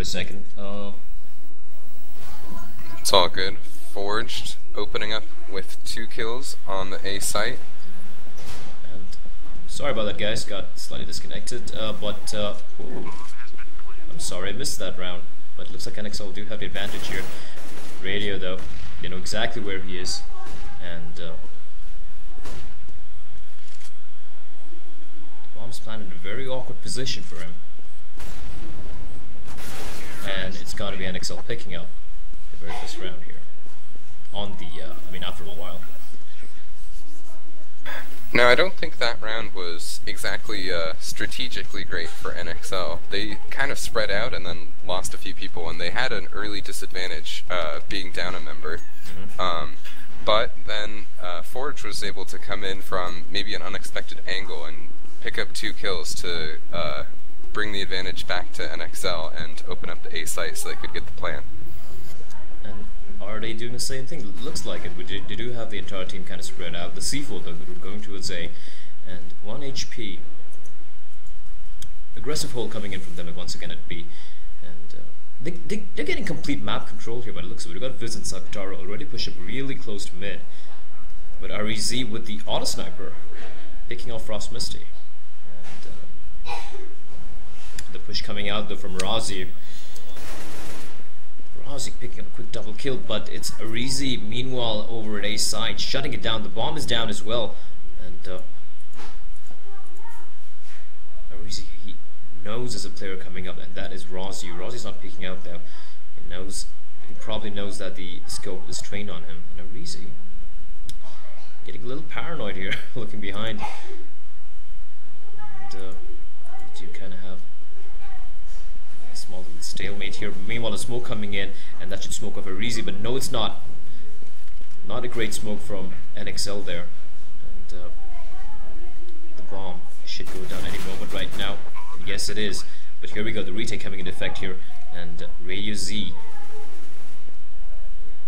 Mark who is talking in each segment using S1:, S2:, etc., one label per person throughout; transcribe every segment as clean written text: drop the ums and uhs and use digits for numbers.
S1: second.
S2: It's all good. Forged opening up with 2 kills on the A site.
S1: And sorry about that, guys. Got slightly disconnected. Ooh, I'm sorry I missed that round. But it looks like NXL do have the advantage here. Radio, though, they know exactly where he is, and the bomb's planted in a very awkward position for him. And it's got to be NXL picking up the very first round here. On the, after a while.
S2: Now, I don't think that round was exactly strategically great for NXL. They kind of spread out and then lost a few people, and they had an early disadvantage being down a member. But then Forge was able to come in from maybe an unexpected angle and pick up 2 kills to bring the advantage back to NXL and open up the A site so they could get the plant.
S1: And are they doing the same thing? It looks like it. They do have the entire team kind of spread out. The C4 though, going towards A, and 1 HP. Aggressive hold coming in from them once again at B, and they're getting complete map control here by the looks of it. We've got Viz and Sakatara already push up really close to mid, but REZ with the auto sniper picking off Frost Misty, and the push coming out though from Razi. Razi picking up a quick double kill, but it's REZ meanwhile over at A side, shutting it down. The bomb is down as well, and REZ, he knows there's a player coming up, and that is Razi. Razi's not peeking out there. He probably knows that the scope is trained on him, and REZ getting a little paranoid here, looking behind. And you kind of have small little stalemate here. Meanwhile, a smoke coming in, and that should smoke off REZ, but no, it's not. Not a great smoke from NXL there, and the bomb should go down any moment right now. And yes, it is. But here we go, the retake coming into effect here, and Radio Z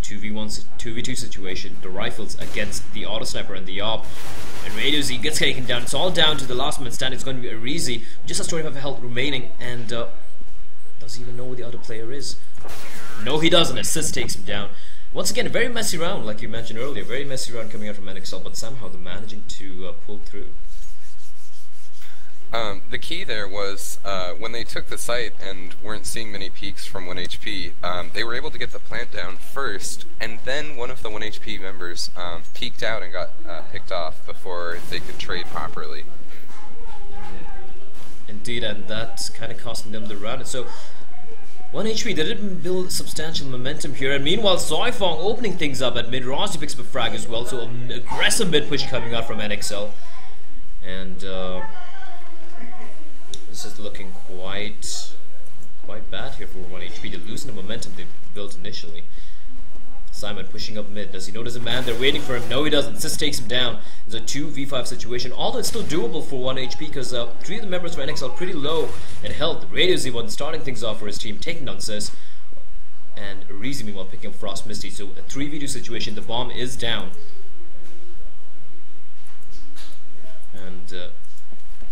S1: 2v2 situation. The rifles against the auto sniper and the AWP, and Radio Z gets taken down. It's all down to the last man standing. It's going to be REZ. Just has 25 health remaining, and does he even know where the other player is? No, he doesn't. Assist takes him down. Once again, a very messy round, like you mentioned earlier. Very messy round coming out from NXL, but somehow they're managing to pull through.
S2: The key there was when they took the site and weren't seeing many peaks from 1 HP, they were able to get the plant down first, and then one of the 1 HP members peeked out and got picked off before they could trade properly.
S1: Indeed, and that's kind of costing them the round. And so 1 HP, they didn't build substantial momentum here, and meanwhile Zoifong opening things up at mid. Razi picks up a frag as well, so an aggressive mid push coming out from NXL, and this is looking quite bad here for 1 HP. They're losing the momentum they built initially. Simon pushing up mid. Does he notice a man? They're waiting for him. No, he doesn't. Sis takes him down. There's a 2v5 situation, although it's still doable for 1 HP because 3 of the members of NXL are pretty low in health. Radio Z one starting things off for his team, taking down Sis, and REZ meanwhile picking up Frost Misty. So a 3v2 situation. The bomb is down, and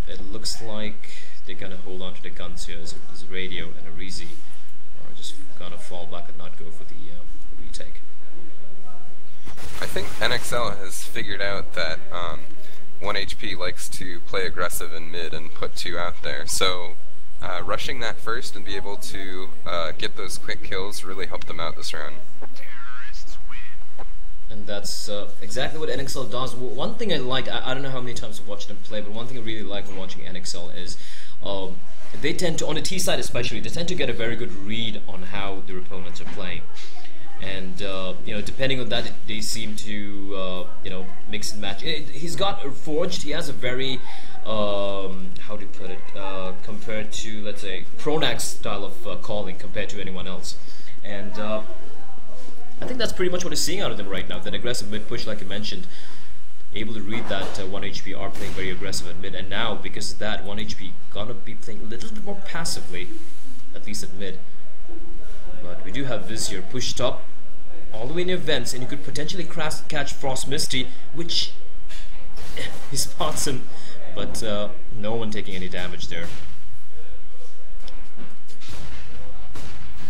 S1: it looks like they're gonna hold on to the guns here as Radio and REZ are just gonna fall back and not go for the retake.
S2: I think NXL has figured out that 1 HP likes to play aggressive in mid and put 2 out there, so rushing that first and be able to get those quick kills really helped them out this round.
S1: And that's exactly what NXL does. One thing I like, I don't know how many times I've watched them play, but one thing I really like when watching NXL is they tend to, on the T side especially, they tend to get a very good read on how their opponents are playing. And depending on that, they seem to mix and match. He's got Forged. He has a very how do you put it? Compared to, let's say, Pronax style of calling compared to anyone else. And I think that's pretty much what we're seeing out of them right now. That aggressive mid push, like I mentioned, able to read that 1 HP are playing very aggressive at mid. And now, because of that, 1 HP gonna be playing a little bit more passively, at least at mid. But we do have Viz here pushed up all the way in events, and you could potentially catch Frost Misty, which he spots him, but no one taking any damage there.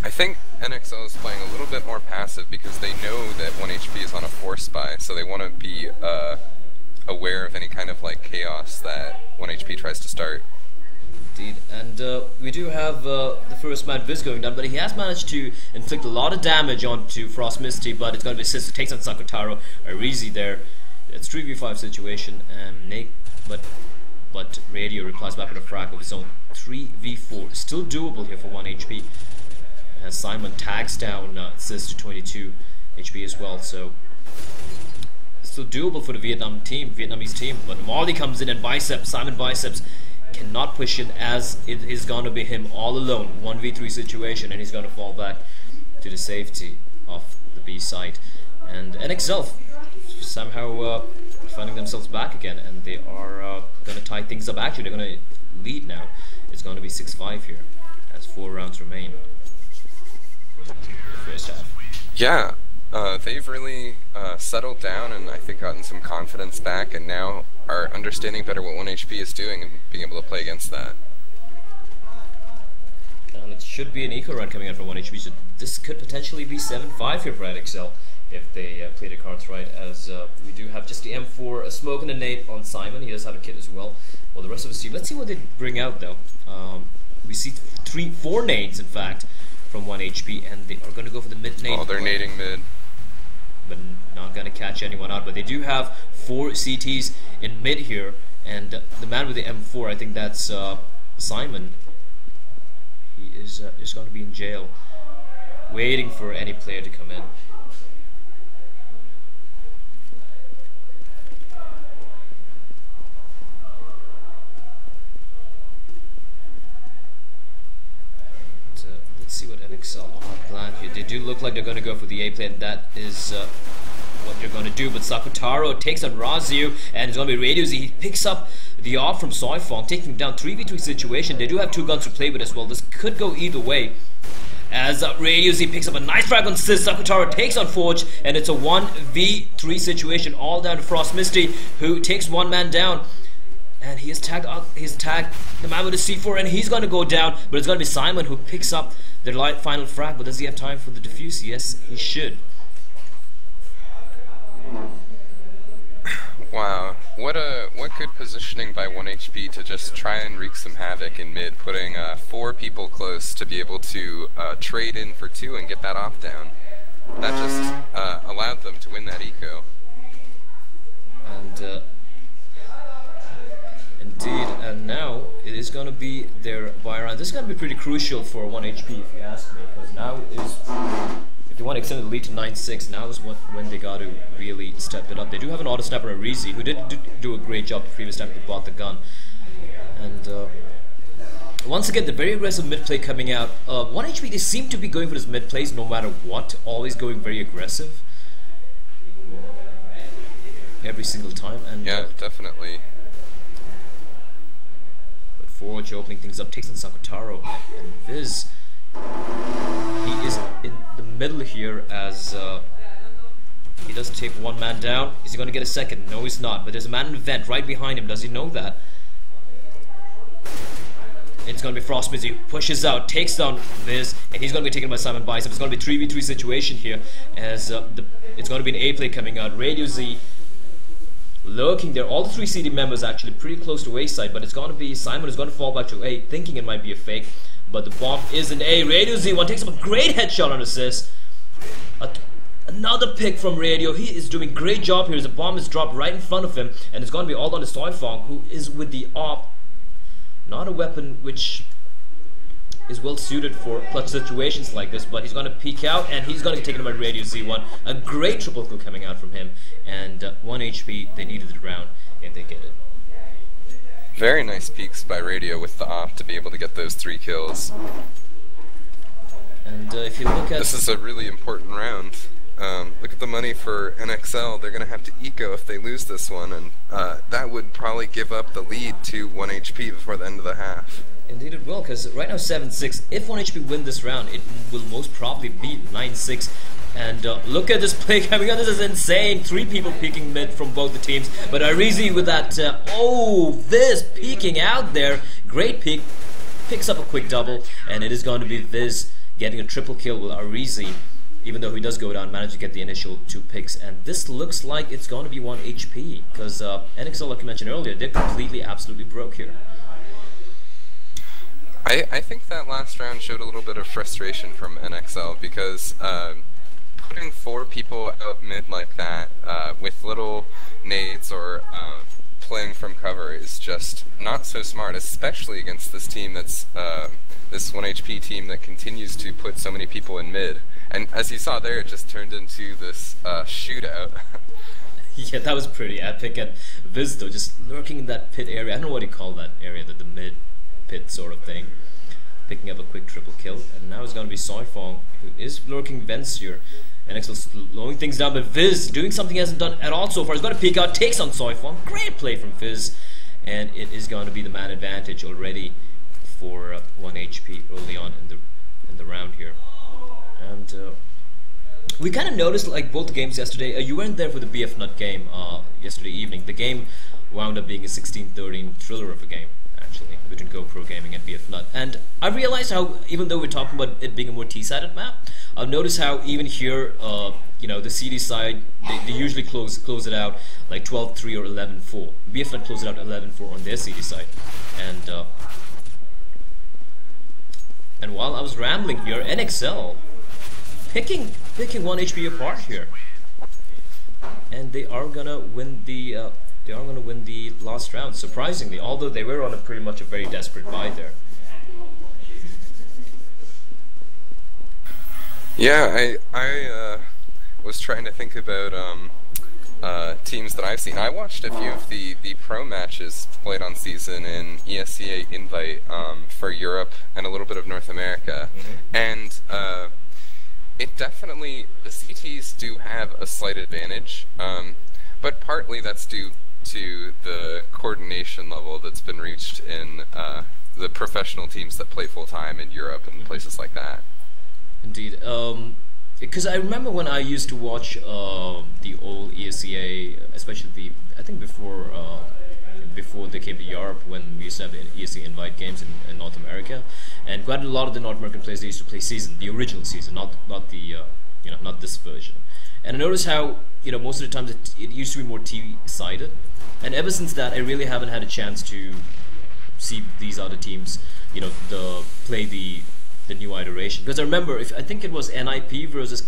S2: I think NXL is playing a little bit more passive because they know that 1HP is on a force buy, so they want to be aware of any kind of like chaos that 1HP tries to start.
S1: Indeed, and we do have the first man Viz going down, but he has managed to inflict a lot of damage onto Frost Misty, but it's going to be Sis who takes on Sakutaro. Arizi there. It's 3v5 situation, and Nate, but Radio replies back with a frag of his own. 3v4, still doable here for 1 HP. As Simon tags down Sis to 22 HP as well, so still doable for the Vietnamese team. But Marley comes in and Simon Biceps cannot push it, as it is going to be him all alone, 1v3 situation, and he's going to fall back to the safety of the B side. And NXL somehow finding themselves back again, and they are going to tie things up. Actually, they're going to lead now. It's going to be 6-5 here as 4 rounds remain. The first half.
S2: Yeah, they've really settled down and I think gotten some confidence back, and now are understanding better what 1HP is doing and being able to play against that.
S1: And it should be an eco run coming out for 1HP, so this could potentially be 7-5 here for NXL if they play the cards right, as we do have just the M4, a smoke and a nade on Simon. He does have a kit as well. Well, the rest of his team, let's see what they bring out though. We see 4 nades in fact from 1HP, and they are going to go for the mid nade.
S2: Oh, they're nading mid.
S1: But not going to catch anyone out. But they do have 4 CTs in mid here, and the man with the M4, I think that's Simon. He is going to be in jail, waiting for any player to come in. Let's see what NXL are planned here. They do look like they're going to go for the A plane. That is what they're going to do. But Sakutaro takes on Raziu, and it's going to be Radioz. He picks up the AWP from Soifong, taking him down. 3v3 situation. They do have 2 guns to play with as well. This could go either way. As Radioz, he picks up a nice frag on Sis. Sakutaro takes on Forge, and it's a 1v3 situation. All down to Frost Misty, who takes 1 man down. And he has tagged the man with the C4, and he's going to go down. But it's going to be Simon who picks up the final frag. But does he have time for the defuse? Yes, he should.
S2: Wow, what good positioning by 1HP to just try and wreak some havoc in mid, putting 4 people close to be able to trade in for 2 and get that off down. That just allowed them to win that eco.
S1: And indeed, and now it is going to be their buy round. This is going to be pretty crucial for 1HP if you ask me, because now is, if they want to extend the lead to 9-6, now is when they got to really step it up. They do have an auto sniper, Arizi, who did do a great job the previous time he bought the gun. And once again, the very aggressive mid play coming out. 1HP, they seem to be going for this mid plays no matter what, always going very aggressive every single time. And
S2: yeah, definitely.
S1: Forge opening things up, takes on Sakutaro, and Viz, he is in the middle here as he does take 1 man down. Is he going to get a second? No, he's not, but there's a man in the vent right behind him. Does he know that? It's going to be Frost Misty, pushes out, takes down Viz, and he's going to be taken by Simon Bicep. It's going to be 3v3 situation here, as it's going to be an A play coming out. Radioz lurking there. All the 3 CD members actually pretty close to A side, but it's going to be Simon is going to fall back to A, thinking it might be a fake, but the bomb isn't A. Radioz, one takes up a great headshot on assist. Another pick from Radio. He is doing a great job here as the bomb is dropped right in front of him, and it's going to be all on to Soifong, who is with the AWP. Not a weapon which is well suited for clutch situations like this, but he's going to peek out, and he's going to get taken by Radio Z1. A great triple kill coming out from him, and 1 HP, they needed the round, and they get it.
S2: Very nice peeks by Radio with the AWP to be able to get those 3 kills.
S1: And if you look at...
S2: This is a really important round. Look at the money for NXL. They're going to have to eco if they lose this one, and that would probably give up the lead to 1 HP before the end of the half.
S1: Indeed it will, because right now 7-6. If 1 HP win this round, it will most probably beat 9-6. And look at this play coming out. This is insane. 3 people peeking mid from both the teams. But Arizi with that, Viz peeking out there. Great peek. Picks up a quick double. And it is going to be Viz getting a triple kill with Arizi, even though he does go down, managed to get the initial 2 picks. And this looks like it's going to be 1 HP, because NXL, like you mentioned earlier, they're completely, absolutely broke here.
S2: I think that last round showed a little bit of frustration from NXL, because putting 4 people out mid like that with little nades or playing from cover is just not so smart, especially against this team that's this 1 HP team that continues to put so many people in mid. And as you saw there, it just turned into this shootout.
S1: Yeah, that was pretty epic. And Viz, though, just lurking in that pit area. I don't know what you call that area, the mid pit sort of thing. Picking up a quick triple kill. And now it's going to be Soifong, who is lurking vents here. NXL slowing things down, but Viz doing something he hasn't done at all so far. He's going to peek out, takes on Soifong. Great play from Viz. And it is going to be the man advantage already for 1 HP early on in the round here. And we kind of noticed, like both games yesterday, you weren't there for the Bf.Nut game yesterday evening. The game wound up being a 16-13 thriller of a game, actually, between GoPro Gaming and Bf.Nut. And I realized how, even though we're talking about it being a more T-sided map, I've noticed how even here, you know, the CD side, they usually close it out like 12-3 or 11-4. Bf.Nut closed it out 11-4 on their CD side. And while I was rambling here, NXL picking 1 HP apart here, and they are gonna win the last round, surprisingly. Although they were on a pretty much a very desperate buy there.
S2: Yeah, I was trying to think about teams that I've seen. I watched a few of the pro matches played on season in ESEA Invite for Europe and a little bit of North America, and it definitely, the CTs do have a slight advantage, but partly that's due to the coordination level that's been reached in the professional teams that play full-time in Europe and places like that. Indeed.
S1: Because I remember when I used to watch the old ESEA, especially I think before they came to Europe, when we used to have the ESEA Invite games in North America, and quite a lot of the North American players, they used to play season, the original season, not this version. And I noticed how, you know, most of the times it used to be more T-sided, and ever since that, I really haven't had a chance to see these other teams, you know, play the new iteration. Because I remember, I think it was NIP versus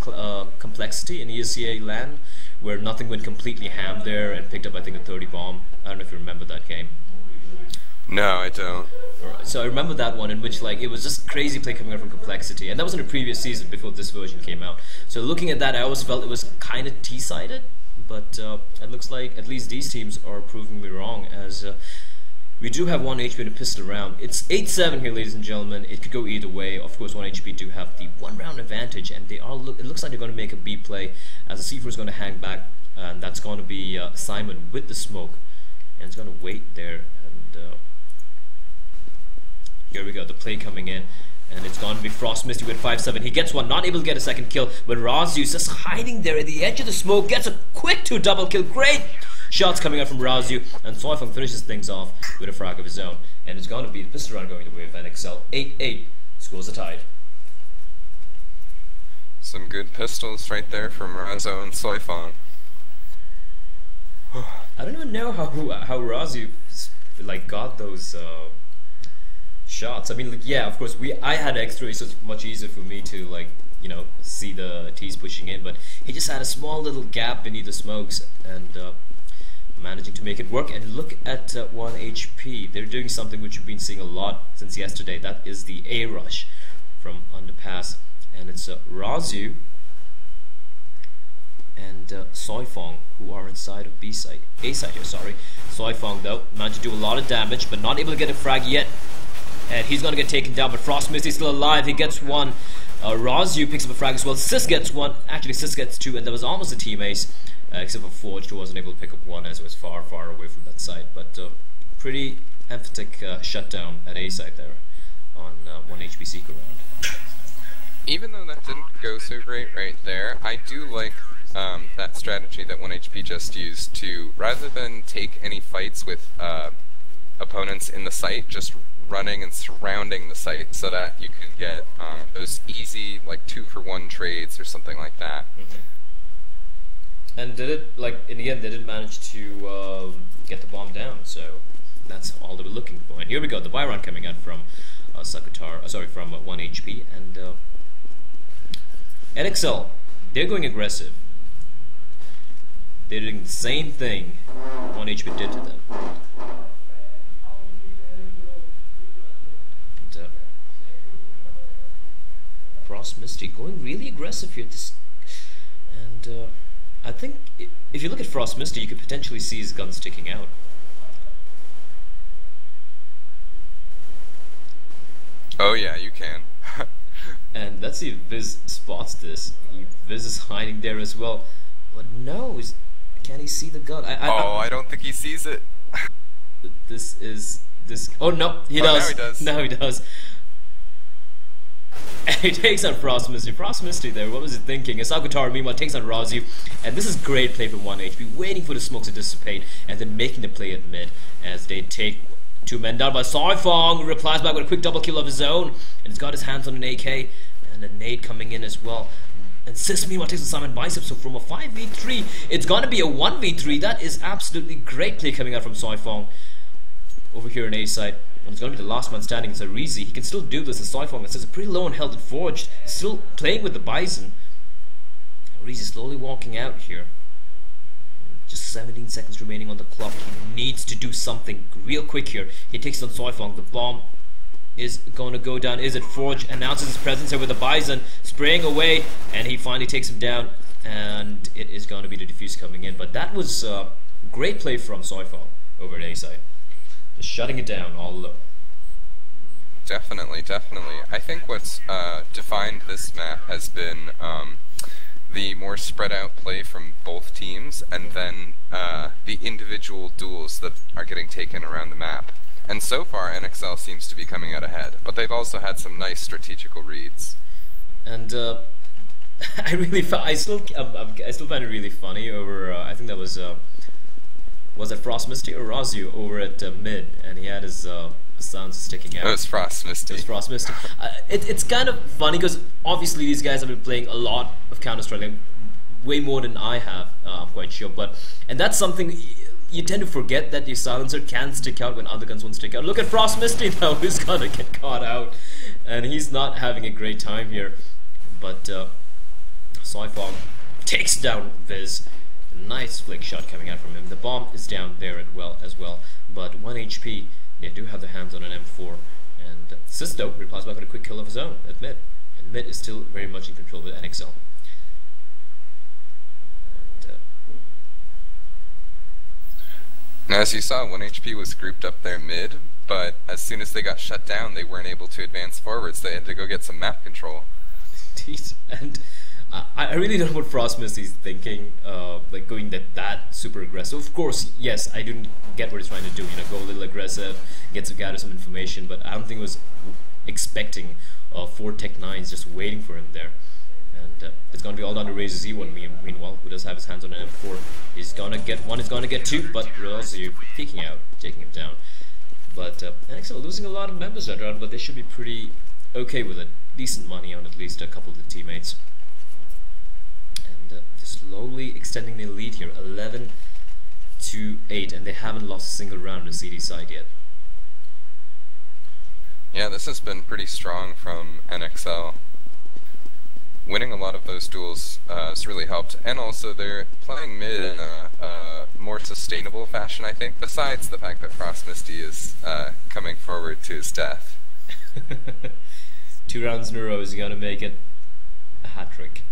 S1: Complexity in ESEA LAN, where nothing went completely ham there and picked up, I think, a 30 bomb. I don't know if you remember that game.
S2: No, I don't.
S1: So I remember that one in which, like, it was just crazy play coming out from Complexity, and that was in the previous season before this version came out. So looking at that, I always felt it was kind of T-sided, but it looks like at least these teams are proving me wrong, as we do have 1 HP in a pistol round. It's 8-7 here, ladies and gentlemen. It could go either way. Of course, 1 HP do have the 1 round advantage, and they are. It looks like they're going to make a B play, as the C4 is going to hang back, and that's going to be Simon with the smoke, and it's going to wait there. And here we go, the play coming in, and it's going to be Frost Misty with 5-7. He gets one, not able to get a second kill, but Razu's just hiding there at the edge of the smoke, gets a quick 2 double kill. Great shots coming out from Razu, and Soifong finishes things off with a frag of his own, and it's going to be the pistol round going the way of NXL. 8-8 scores the tide.
S2: Some good pistols right there from Razu and Soifong.
S1: I don't even know how Razu like got those shots. I mean, like, yeah, of course I had X3, so it's much easier for me to, like, you know, see the T's pushing in, but he just had a small little gap beneath the smokes, and managing to make it work. And look at 1 HP. They're doing something which we've been seeing a lot since yesterday. That is the A rush from underpass, and it's Razu and Soifong who are inside of B side, A side here. Sorry, Soifong though managed to do a lot of damage, but not able to get a frag yet, and he's gonna get taken down. But Frost Misty's still alive. He gets one. Razu picks up a frag as well. Sis gets one. Actually, Sis gets 2, and there was almost a team ace. Except for Forged, who wasn't able to pick up 1 as it was far, far away from that side. But pretty emphatic shutdown at A side there on 1 HP Seeker round.
S2: Even though that didn't go so great right there, I do like that strategy that 1 HP just used to, rather than take any fights with opponents in the site just running and surrounding the site so that you can get those easy, like 2-for-1 trades or something like that.
S1: And did it, like, in the end, they didn't manage to get the bomb down, so that's all they were looking for. And here we go, the buy round coming out from from 1HP, and NXL, they're going aggressive. They're doing the same thing 1HP did to them. And, Frost Misty going really aggressive here. And I think if you look at Frost Misty, you could potentially see his gun sticking out.
S2: Oh yeah, you can.
S1: And let's see if Viz spots this. Viz is hiding there as well. But no, can he see the gun?
S2: I don't think he sees it.
S1: This. Oh no, he does.
S2: Now he does.
S1: Now he does. And he takes out Frost Misty. Frost Misty there, what was he thinking? Asakutaro meanwhile takes out Razu. And this is great play from 1HP, waiting for the smoke to dissipate and then making the play at mid as they take 2 men down by Saifong, who replies back with a quick double kill of his own, and he's got his hands on an AK and a nade coming in as well. And Sis meanwhile takes the Simon Bicep, so from a 5v3 it's gonna be a 1v3. That is absolutely great play coming out from Saifong over here in A side. And it's gonna be the last man standing. It's Arizi. He can still do this as Saifong, and Sis is pretty low on health and Forged, still playing with the Bison. Arizi slowly walking out here. Just 17 seconds remaining on the clock. He needs to do something real quick here. He takes on Saifong. The bomb is going to go down. Is it Forge? Announces his presence here with the Bison, spraying away, and he finally takes him down. And it is going to be the defuse coming in. But that was great play from Saifong over at A side. Just shutting it down all low.
S2: Definitely. I think what's defined this map has been the more spread out play from both teams, and then the individual duels that are getting taken around the map. And so far NXL seems to be coming out ahead, but they've also had some nice strategical reads.
S1: And I still find it really funny over I think that was it Frost Misty or Razu over at mid, and he had his sounds sticking out.
S2: It was Frost Misty.
S1: It was Frost Misty. It's kind of funny because obviously these guys have been playing a lot of Counter-Strike, like, way more than I have, I'm quite sure. And that's something you tend to forget, that your silencer can stick out when other guns won't stick out. Look at Frost Misty though, who's gonna get caught out, and he's not having a great time here. But Saifong takes down Viz. Nice flick shot coming out from him. The bomb is down there as well. But 1 HP. They do have their hands on an M4, and Sisto replies back with a quick kill of his own at mid. And mid is still very much in control with NXL. And,
S2: now, as you saw, 1 HP was grouped up there mid, but as soon as they got shut down, they weren't able to advance forwards. They had to go get some map control.
S1: And I really don't know what Frost Misty's thinking, like going that super aggressive. Of course, yes, I didn't get what he's trying to do, go a little aggressive, gather some information, but I don't think he was expecting 4 Tech 9s just waiting for him there. And it's going to be all down to Razor Z1 meanwhile, who does have his hands on an M4. He's going to get 1, he's going to get 2, but Razu peeking out, taking him down. But NXL losing a lot of members that round, but they should be pretty okay with it. Decent money on at least a couple of the teammates. And slowly extending their lead here, 11-8, and they haven't lost a single round on the CD side yet.
S2: Yeah, this has been pretty strong from NXL. Winning a lot of those duels has really helped, and also they're playing mid in a more sustainable fashion, I think, besides the fact that Frost Misty is coming forward to his death.
S1: 2 rounds in a row is going to make it a hat-trick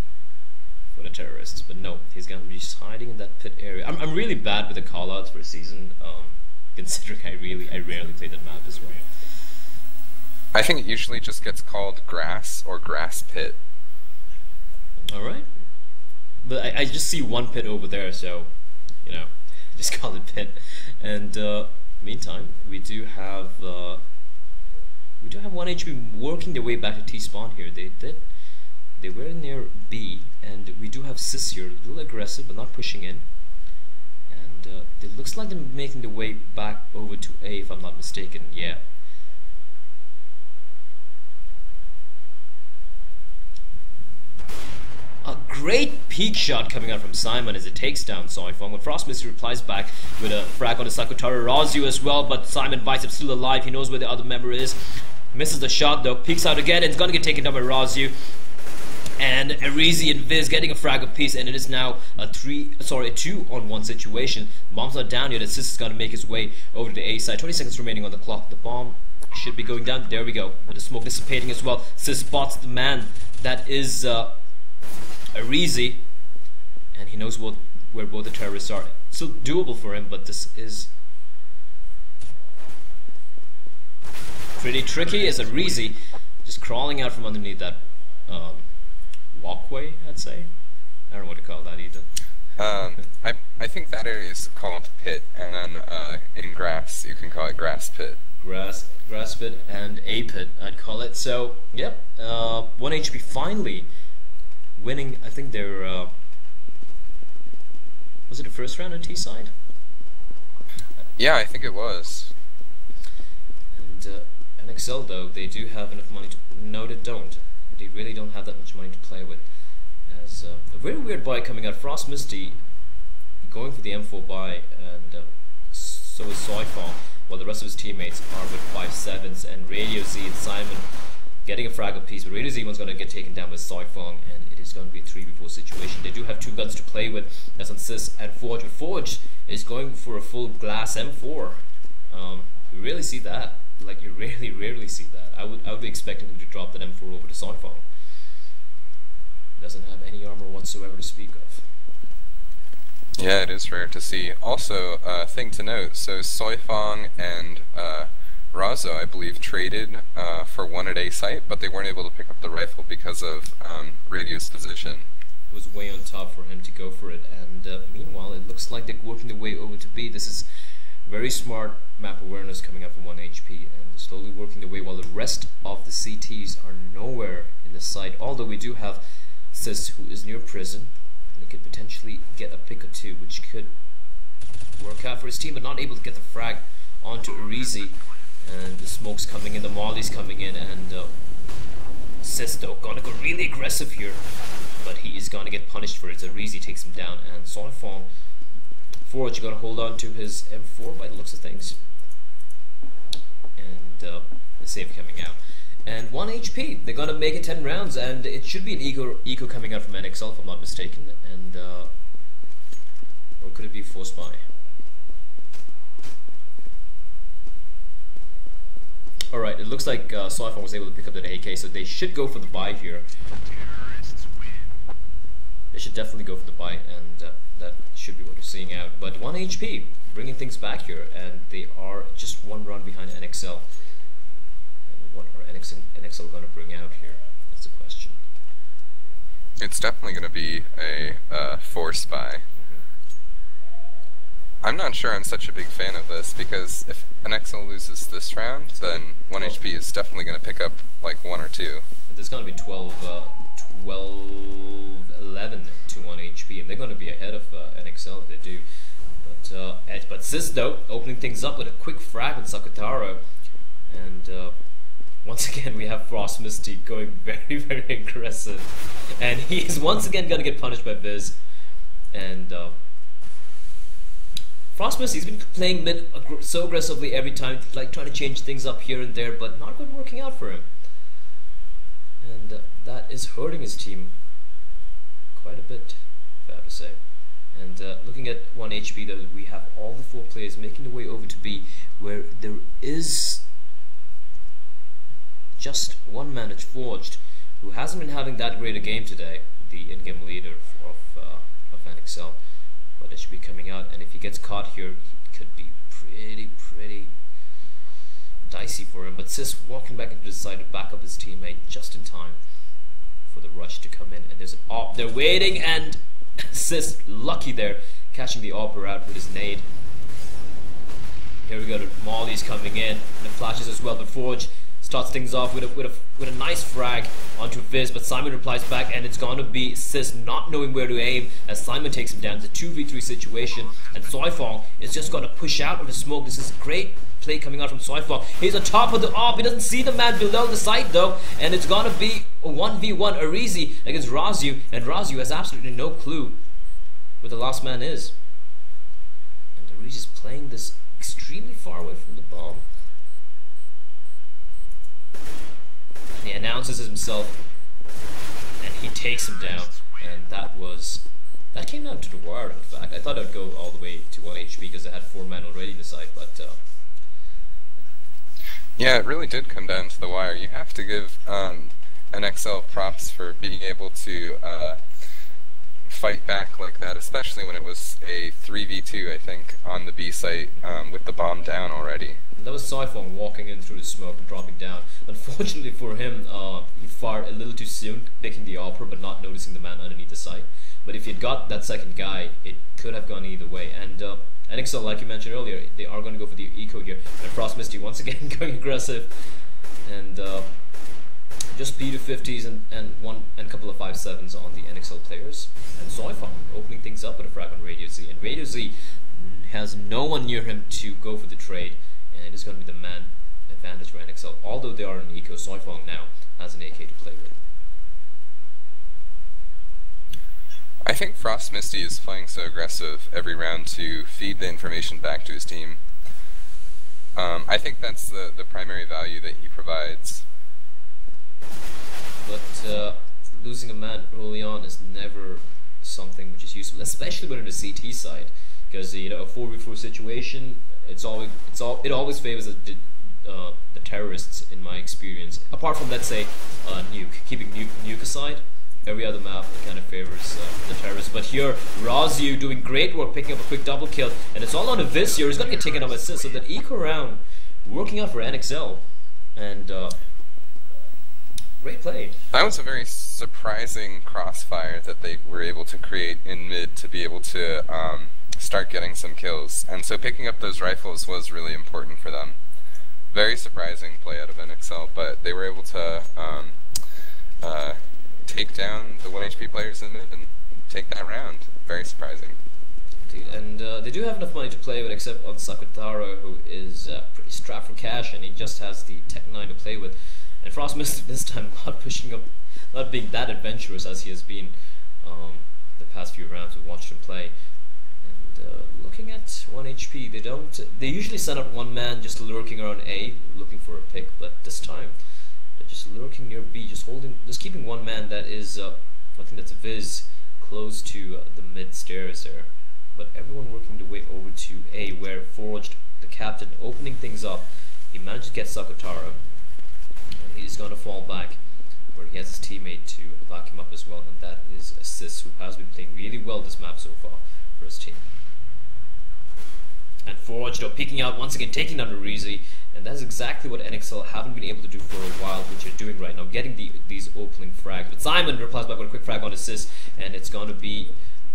S1: for the terrorists, but no, he's going to be just hiding in that pit area. I'm really bad with the callouts for a season, considering I rarely play that map as well.
S2: I think it usually just gets called grass or grass pit.
S1: Alright. But I just see 1 pit over there, so, just call it pit. And, meantime, we do have 1 HP working their way back to T-spawn here. They were near B, and we do have Sis here, a little aggressive, but not pushing in. And it looks like they're making their way back over to A, if I'm not mistaken. Yeah. A great peak shot coming out from Simon as it takes down Soifong. When Frost Misty replies back with a frag on the Sakutara Razu as well, but Simon bites him, still alive. He knows where the other member is. Misses the shot though, peeks out again, and it's gonna get taken down by Razu. And Arizi and Viz getting a frag apiece, and it is now a 2-on-1 situation. Bomb's not down yet, Assist is gonna make his way over to the A side. 20 seconds remaining on the clock. The bomb should be going down. There we go. With the smoke dissipating as well. Sis spots the man that is Arizi, and he knows where both the terrorists are. Still doable for him, but this is pretty tricky as Arizi just crawling out from underneath that walkway, I'd say. I don't know what to call that either.
S2: I think that area is called pit, and then in grass you can call it grass pit.
S1: Grass pit and A pit, I'd call it. So, yep, 1 HP finally winning. I think they're was it the first round on T side?
S2: Yeah, I think it was.
S1: And NXL though, they do have enough money to... No, they don't. They really don't have that much money to play with. As a very weird buy coming out. Frost Misty going for the M4 buy, and so is Soifong, while the rest of his teammates are with 5-7s, and Radio Z and Simon getting a frag apiece, but Radio Z one's going to get taken down with Soifong, and it is going to be a 3v4 situation. They do have 2 guns to play with. That's on Sis and Forge, but Forge is going for a full glass M4. You rarely see that. Like, you rarely see that. I would be expecting him to drop that M4 over to Soifong. Doesn't have any armor whatsoever to speak of.
S2: Yeah, it is rare to see. Also, thing to note, so Soifong and Razo, I believe, traded for one at A site, but they weren't able to pick up the rifle because of Radio's position.
S1: It was way on top for him to go for it, and meanwhile, it looks like they're working their way over to B. This is very smart map awareness coming up from 1 HP, and slowly working their way while the rest of the CTs are nowhere in the site. Although we do have Sis, who is near prison, and he could potentially get a pick or two, which could work out for his team, but not able to get the frag onto Arizi. And the smoke's coming in, the Molly's coming in, and Sis though gonna go really aggressive here, but he is gonna get punished for it. So Arizi takes him down, and Soifong Forge gonna hold on to his M4 by the looks of things, and the save coming out. And 1 HP, they're gonna make it 10 rounds, and it should be an eco coming out from NXL if I'm not mistaken, and or could it be forced by? Alright, it looks like Soifong was able to pick up that AK, so they should go for the buy here. They should definitely go for the buy, and that should be what we're seeing out. But 1 HP, bringing things back here, and they are just 1 run behind NXL. And what are NXL going to bring out here? That's the question.
S2: It's definitely going to be a force buy. I'm not sure I'm such a big fan of this, because if NXL loses this round, then 1 HP is definitely going to pick up like 1 or 2.
S1: There's going to be 11 to 1 HP, and they're going to be ahead of NXL if they do. But Sis though, opening things up with a quick frag on Sakutara, and once again we have Frost Misty going very, very aggressive, and he's once again going to get punished by Viz. And Frost Misty's been playing mid so aggressively every time, like trying to change things up here and there, but not good working out for him. And that is hurting his team quite a bit, if I have to say. And looking at 1 HP though, we have all the 4 players making their way over to B, where there is just one man, it's Forged, who hasn't been having that great a game today, the in-game leader of NXL. But it should be coming out, and if he gets caught here, it could be pretty dicey for him. But Sis walking back into the side to back up his teammate just in time for the rush to come in, and there's an op. They're waiting, and Sis lucky there, catching the opper out with his nade. Here we go, the Molly's coming in, and the flashes as well, but Forge starts things off with a nice frag onto Viz, but Simon replies back, and it's gonna be Sis not knowing where to aim as Simon takes him down. It's a 2v3 situation, and Soifong is just gonna push out of the smoke. This is great play coming out from Soifong. He's on top of the AWP. He doesn't see the man below the site though, and it's gonna be a 1v1 Arizi against Razu, and Razu has absolutely no clue where the last man is. And Arizi's playing this extremely far away from the bomb. And he announces himself, and he takes him down, and that came down to the wire. In fact, I thought I'd go all the way to 1 HP because I had 4 men already in the site, but
S2: yeah, it really did come down to the wire. You have to give NXL props for being able to fight back like that, especially when it was a 3v2, I think, on the B site with the bomb down already.
S1: That was Soifong walking in through the smoke and dropping down. Unfortunately for him, he fired a little too soon, picking the AWPer but not noticing the man underneath the site. But if he'd got that second guy, it could have gone either way. And NXL, like you mentioned earlier, they are going to go for the eco here. And Frost Misty once again going aggressive. And just P250s and a couple of 5.7s on the NXL players. And Soifong opening things up with a frag on Radio Z. And Radio Z has no one near him to go for the trade. And it is going to be the man advantage for NXL. Although they are in eco, Soifong now has an AK to play with.
S2: I think Frost Misty is playing so aggressive every round to feed the information back to his team. I think that's the primary value that he provides.
S1: But losing a man early on is never something which is useful, especially when on the CT side, because a 4v4 situation, it always favors the terrorists in my experience. Apart from, let's say, nuke, keeping nuke aside. Every other map kind of favors the terrorists. But here, Razu doing great work, picking up a quick double kill, and it's all on a Viz here. He's going to get taken up assist, so that eco round working out for NXL, and great play.
S2: That was a very surprising crossfire that they were able to create in mid to be able to start getting some kills, and so picking up those rifles was really important for them. Very surprising play out of NXL, but they were able to take down the 1 HP players in mid and take that round. Very surprising.
S1: Indeed. And they do have enough money to play with, except on Sakutaro, who is pretty strapped for cash, and he just has the Tech 9 to play with. And Frost Mystic this time not pushing up, not being that adventurous as he has been the past few rounds we've watched him play. And looking at 1 HP, they usually send out one man just lurking around A, looking for a pick, but this time they're just lurking near B, just keeping one man that is, I think that's Viz, close to the mid stairs there. But everyone working their way over to A, where Forged, the captain, opening things up. He managed to get Sakutaro, and he's going to fall back, where he has his teammate to back him up as well, and that is Sis, who has been playing really well this map so far for his team. And Forged are peeking out once again, taking down Arizi, and that's exactly what NXL haven't been able to do for a while, which they're doing right now, getting these opening frags. But Simon replies back with a quick frag on assist, and it's going to be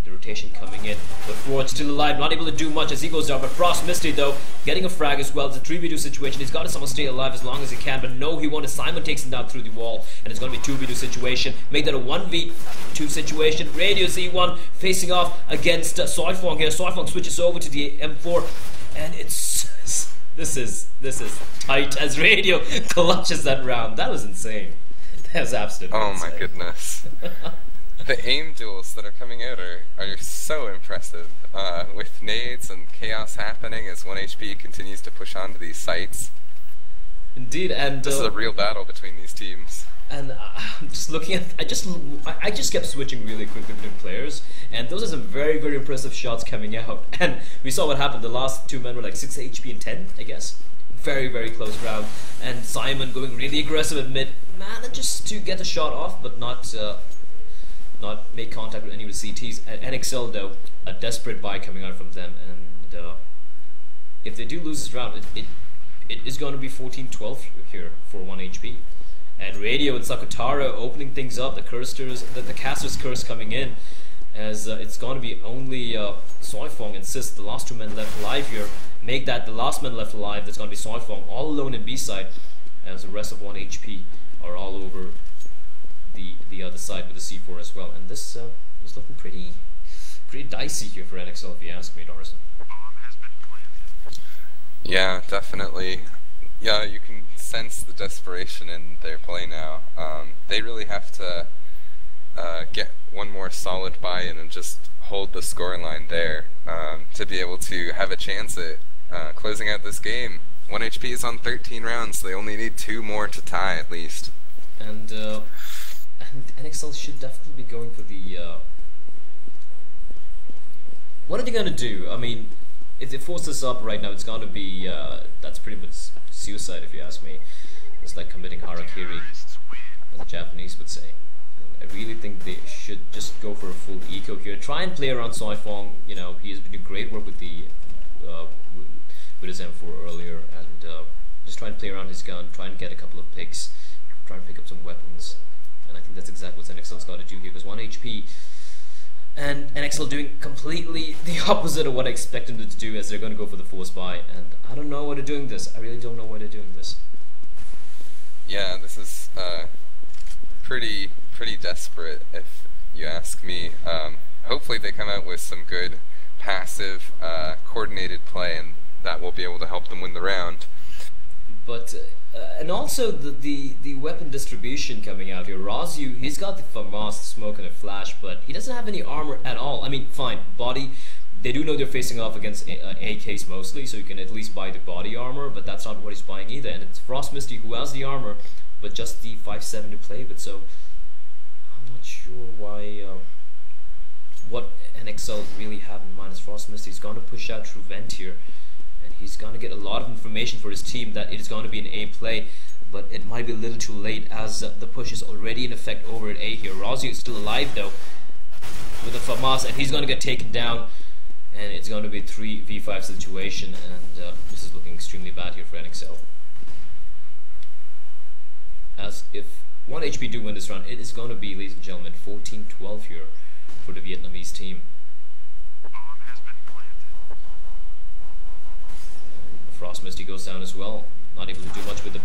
S1: the rotation coming in. But Forged still alive, not able to do much as he goes down. But Frost Misty, though, getting a frag as well. It's a 3v2 situation. He's got to somehow stay alive as long as he can. But no, he won't. Simon takes him down through the wall. And it's going to be a 2v2 situation. Make that a 1v2 situation. Radio Z1 facing off against Soifong here. Soifong switches over to the M4. And this is tight as Radio clutches that round. That was insane. That was absolutely insane.
S2: Oh my goodness. The aim duels that are coming out are so impressive, with nades and chaos happening as 1 HP continues to push onto these sites.
S1: Indeed, and
S2: this is a real battle between these teams.
S1: And I'm just looking at, I just kept switching really quickly between players, and those are some very, very impressive shots coming out. And we saw what happened. The last two men were like 6 HP and 10, I guess. Very, very close round. And Simon going really aggressive at mid, manages to get a shot off, but not make contact with any of the CTs. At NXL, though, a desperate buy coming out from them, and if they do lose this round, it is going to be 14-12 here for 1 HP. And Radio and Sakutaro opening things up, the caster's curse coming in, as it's going to be only Soifong and Sis, the last two men left alive here. Make that the last man left alive. That's going to be Soifong all alone in B side. as the rest of 1 HP are all over the other side with the C4 as well. And this is looking pretty dicey here for NXL, if you ask me, Darson.
S2: Yeah, definitely. Yeah, you can sense the desperation in their play now. They really have to get one more solid buy-in and just hold the scoreline there to be able to have a chance at closing out this game. 1 HP is on 13 rounds, so they only need 2 more to tie at least.
S1: And NXL should definitely be going for the... What are they going to do? I mean, if they force this up right now, it's going to be... that's pretty much suicide, if you ask me. It's like committing harakiri, as the Japanese would say. And I really think they should just go for a full eco here. Try and play around Soifong. You know, he has been doing great work with the with his M4 earlier, and just try and play around his gun, try and get a couple of picks, try and pick up some weapons. And I think that's exactly what NXL's got to do here, because 1 HP, and NXL doing completely the opposite of what I expected them to do, as they're going to go for the force buy. And I don't know why they're doing this. I really don't know why they're doing this.
S2: Yeah, this is pretty desperate, if you ask me. Hopefully they come out with some good passive coordinated play, and that will be able to help them win the round.
S1: But and also the weapon distribution coming out here. Razyu, he's got the FAMAS, smoke, and a flash, but he doesn't have any armor at all. I mean, fine, body. They do know they're facing off against AKs mostly, so you can at least buy the body armor, but that's not what he's buying either. And it's Frost Misty who has the armor, but just the 5.7 to play with. So I'm not sure why. What NXL really have in mind is Frost Misty. He's going to push out True Vent here, and he's going to get a lot of information for his team that it is going to be an A play, but it might be a little too late, as the push is already in effect over at A here. Razyu is still alive though with the FAMAS, and he's going to get taken down, and it's going to be a 3v5 situation, and this is looking extremely bad here for NXL. As if 1 HP do win this round, it is going to be, ladies and gentlemen, 14-12 here for the Vietnamese team. Frost Misty goes down as well. Not able to do much with the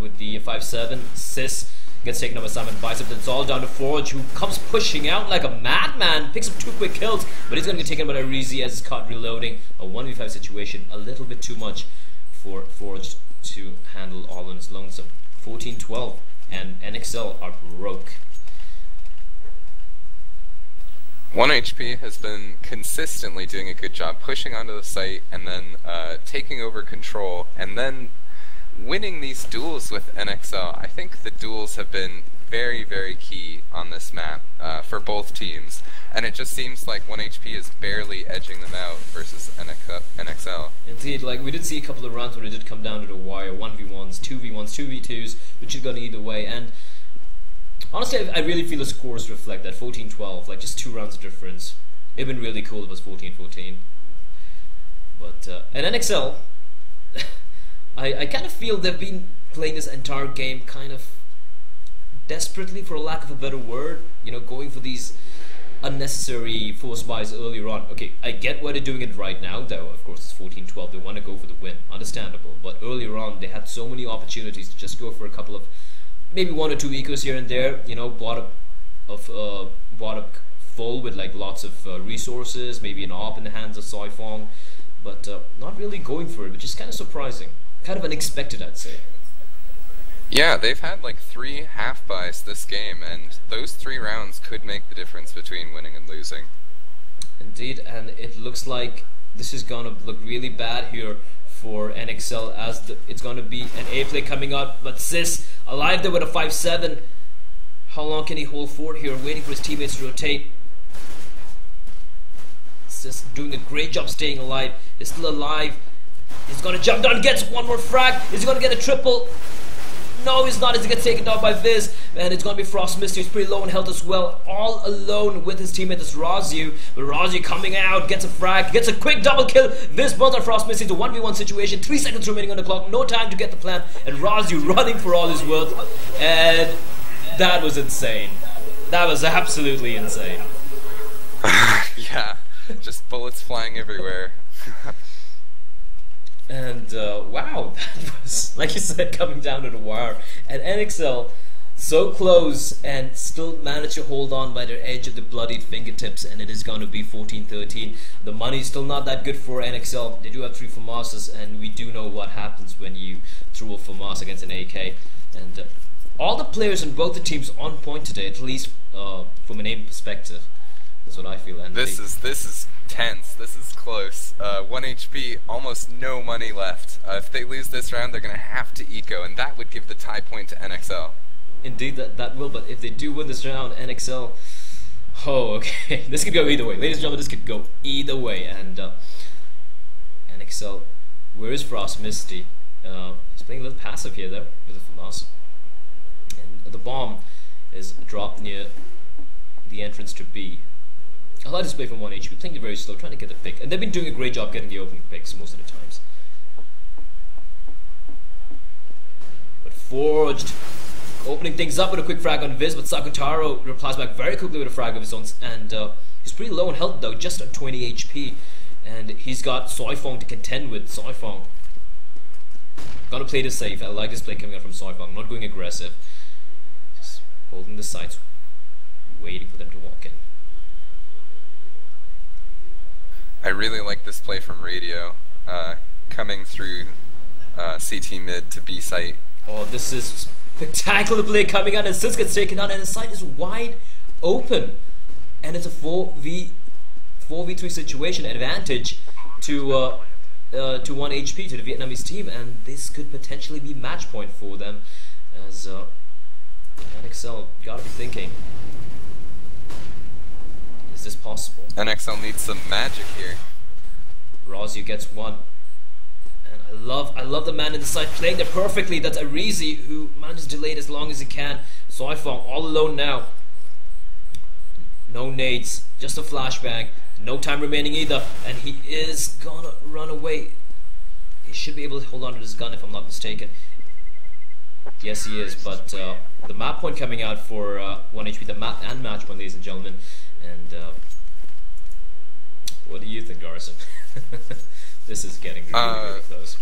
S1: with the 5.7. Sis gets taken up by Simon Bicep. It's all down to Forge, who comes pushing out like a madman. Picks up 2 quick kills, but he's going to get taken by Arizi as it's caught reloading. A 1v5 situation, a little bit too much for Forge to handle all on his lonesome. 14-12, and NXL are broke.
S2: 1 HP has been consistently doing a good job pushing onto the site and then taking over control and then winning these duels with NXL. I think the duels have been very, very key on this map for both teams, and it just seems like 1 HP is barely edging them out versus NXL.
S1: Indeed, like we did see a couple of rounds where it did come down to the wire, 1v1s, 2v1s, 2v2s, which has gone either way, and honestly, I really feel the scores reflect that. 14-12, like just 2 rounds of difference. It'd been really cool if it was 14-14. But, and NXL, I kind of feel they've been playing this entire game kind of desperately, for lack of a better word. You know, going for these unnecessary force buys earlier on. Okay, I get why they're doing it right now, though. Of course, it's 14-12. They want to go for the win. Understandable. But earlier on, they had so many opportunities to just go for a couple of, maybe 1 or 2 ecos here and there, you know, bought up full with like lots of resources, maybe an AWP in the hands of Soifong, but not really going for it, which is kind of surprising, kind of unexpected, I'd say.
S2: Yeah, they've had like 3 half buys this game, and those 3 rounds could make the difference between winning and losing.
S1: Indeed, and it looks like this is gonna look really bad here for NXL, as it's going to be an A play coming up, but Sis alive there with a 5.7. How long can he hold fort here, waiting for his teammates to rotate? Sis doing a great job staying alive. He's still alive. He's going to jump down, gets 1 more frag. Is he going to get a triple? No, he's not, as he gets taken down by Viz. And it's going to be Frost Misty, who's pretty low in health as well. All alone with his teammate, it's Razyu. But Razyu coming out, gets a frag, gets a quick double kill. Viz burns on Frost Misty. It's a 1v1 situation. 3 seconds remaining on the clock. No time to get the plan. And Razyu running for all his worth. And that was insane. That was absolutely insane.
S2: Yeah, just bullets flying everywhere.
S1: And wow, that was, like you said, coming down to the wire. And NXL, so close, and still managed to hold on by their edge of the bloodied fingertips, and it is going to be 14-13. The money is still not that good for NXL. They do have 3 FAMASas, and we do know what happens when you throw a FAMAS against an AK. And all the players in both the teams on point today, at least from an aim perspective. That's what I feel. And
S2: this is tense. This is close. 1 HP, almost no money left. If they lose this round, they're going to have to eco, and that would give the tie point to NXL.
S1: Indeed, that will. But if they do win this round, NXL, oh, okay, this could go either way, ladies and gentlemen. This could go either way. And NXL, where is Frost Misty? He's playing a little passive here, though, with the FAMAS. And the bomb is dropped near the entrance to B. I like this play from 1 HP, playing it very slow, trying to get the pick. And they've been doing a great job getting the opening picks most of the times. But Forged, opening things up with a quick frag on Viz, but Sakutaro replies back very quickly with a frag of his own. And he's pretty low in health though, just at 20 HP. And he's got Soifong to contend with. Soifong, gotta play this safe. I like this play coming out from Soifong, not going aggressive. Just holding the sights, waiting for them to walk in.
S2: I really like this play from Radio, coming through CT mid to B site.
S1: Oh, this is spectacular play coming out, and Sis gets taken out, and the site is wide open, and it's a 4v3 situation, advantage to 1 HP to the Vietnamese team, and this could potentially be match point for them, as NXL gotta be thinking, is this possible?
S2: NXL needs some magic here.
S1: Razio gets one. And I love the man in the side playing there perfectly. That's Arizi, who manages to delay it as long as he can. Soifong all alone now. No nades, just a flashbang. No time remaining either. And he is gonna run away. He should be able to hold on to this gun if I'm not mistaken. Yes, he is. But the map point coming out for 1 HP, the map and match point, ladies and gentlemen. And what do you think, Garrison? This is getting really close.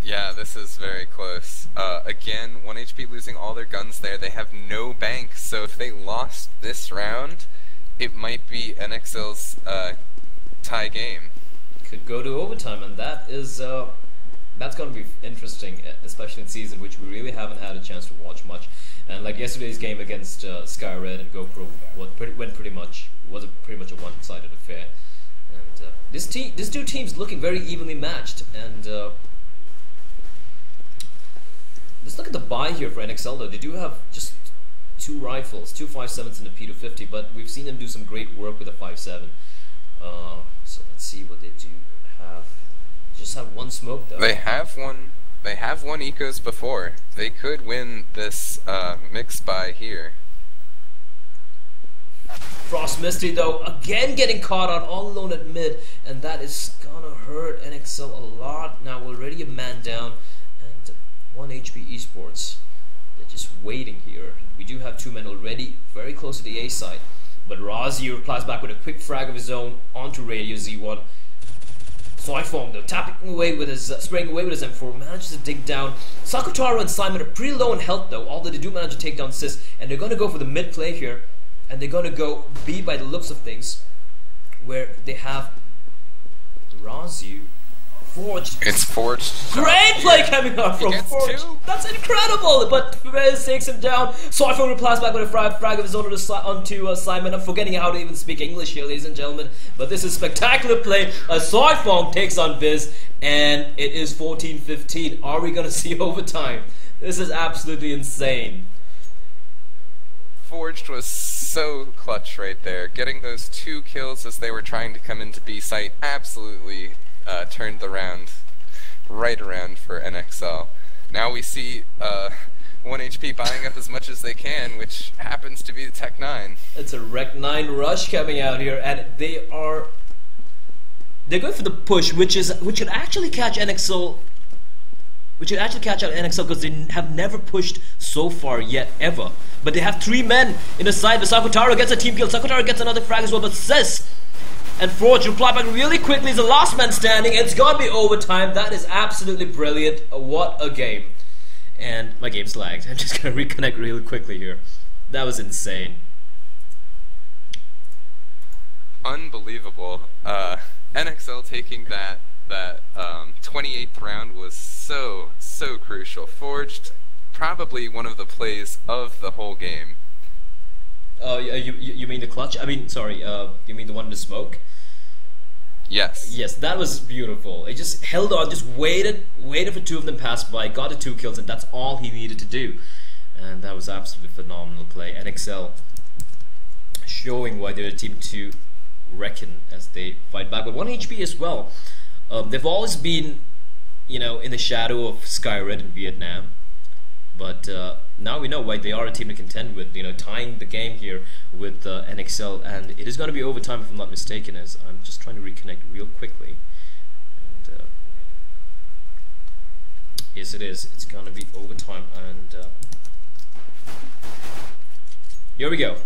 S2: Yeah, this is very close. Again, 1 HP losing all their guns there. They have no bank, so if they lost this round, it might be NXL's tie game.
S1: Could go to overtime, and that is that's going to be interesting, especially in season, which we really haven't had a chance to watch much. And like yesterday's game against Sky Red and GoPro was pretty much a one-sided affair. And these two teams looking very evenly matched. And let's look at the buy here for NXL though. They do have just 2 rifles, 2 5.7s and a P250, but we've seen them do some great work with a 5.7. So let's see what they do have. Just have 1 smoke though.
S2: They have one ecos before. They could win this mix buy here.
S1: Frost Misty though, again getting caught out all alone at mid, and that is gonna hurt NXL a lot. Now already a man down, and 1 HP Esports. They're just waiting here. We do have 2 men already very close to the A site, but Razio replies back with a quick frag of his own onto Radio Z1. Soifong though, tapping away with his, spraying away with his M4, manages to dig down. Sakutaro and Simon are pretty low in health though, although they do manage to take down Sis, and they're going to go for the mid play here, and they're going to go B by the looks of things, where they have Razio. Forged.
S2: It's Forged.
S1: Great play coming out from Forged.
S2: 2.
S1: That's incredible. But Perez takes him down. Soifong replies back with a frag of his own onto Simon. I'm forgetting how to even speak English here, ladies and gentlemen. But this is spectacular play. Soifong takes on Viz, and it is 14-15. Are we going to see overtime? This is absolutely insane.
S2: Forged was so clutch right there. Getting those 2 kills as they were trying to come into B site absolutely turned the round right around for NXL. Now we see 1 HP buying up as much as they can, which happens to be the Tech 9.
S1: It's a Rec 9 rush coming out here, and they're going for the push, which should actually catch NXL. Which should actually catch out NXL because they have never pushed so far yet ever. But they have 3 men in the side. But Sakutaro gets a team kill. Sakutaro gets another frag as well. But Sis And Forge reply back really quickly. He's the last man standing. It's gonna be overtime. That is absolutely brilliant. What a game. And my game's lagged. I'm just gonna reconnect really quickly here. That was insane.
S2: Unbelievable. NXL taking that 28th round was so crucial. Forged probably one of the plays of the whole game.
S1: You mean the clutch? I mean, sorry. You mean the one in the smoke?
S2: Yes.
S1: Yes, that was beautiful. He just held on, just waited for two of them to pass by, got the 2 kills, and that's all he needed to do. And that was absolutely phenomenal play. NXL showing why they're a team to reckon as they fight back with 1 HP as well. They've always been, you know, in the shadow of Skyred in Vietnam, but now we know why they are a team to contend with. You know, tying the game here with NXL, and it is going to be overtime if I'm not mistaken. As I'm just trying to reconnect real quickly. And, yes, it is. It's going to be overtime, and here we go.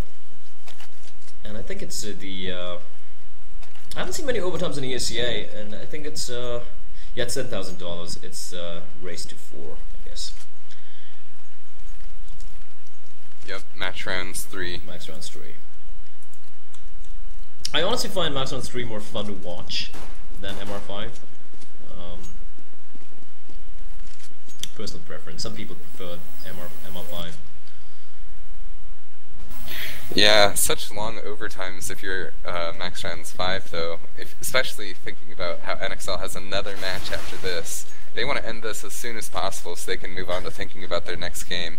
S1: And I think it's I haven't seen many overtimes in ESEA, and I think it's yeah, it's $10,000. It's race to 4, I guess.
S2: Yep, match rounds 3.
S1: Max rounds 3. I honestly find max rounds 3 more fun to watch than MR5. Personal preference. Some people prefer MR5.
S2: Yeah, such long overtimes if you're max rounds 5 though, especially thinking about how NXL has another match after this. They want to end this as soon as possible so they can move on to thinking about their next game.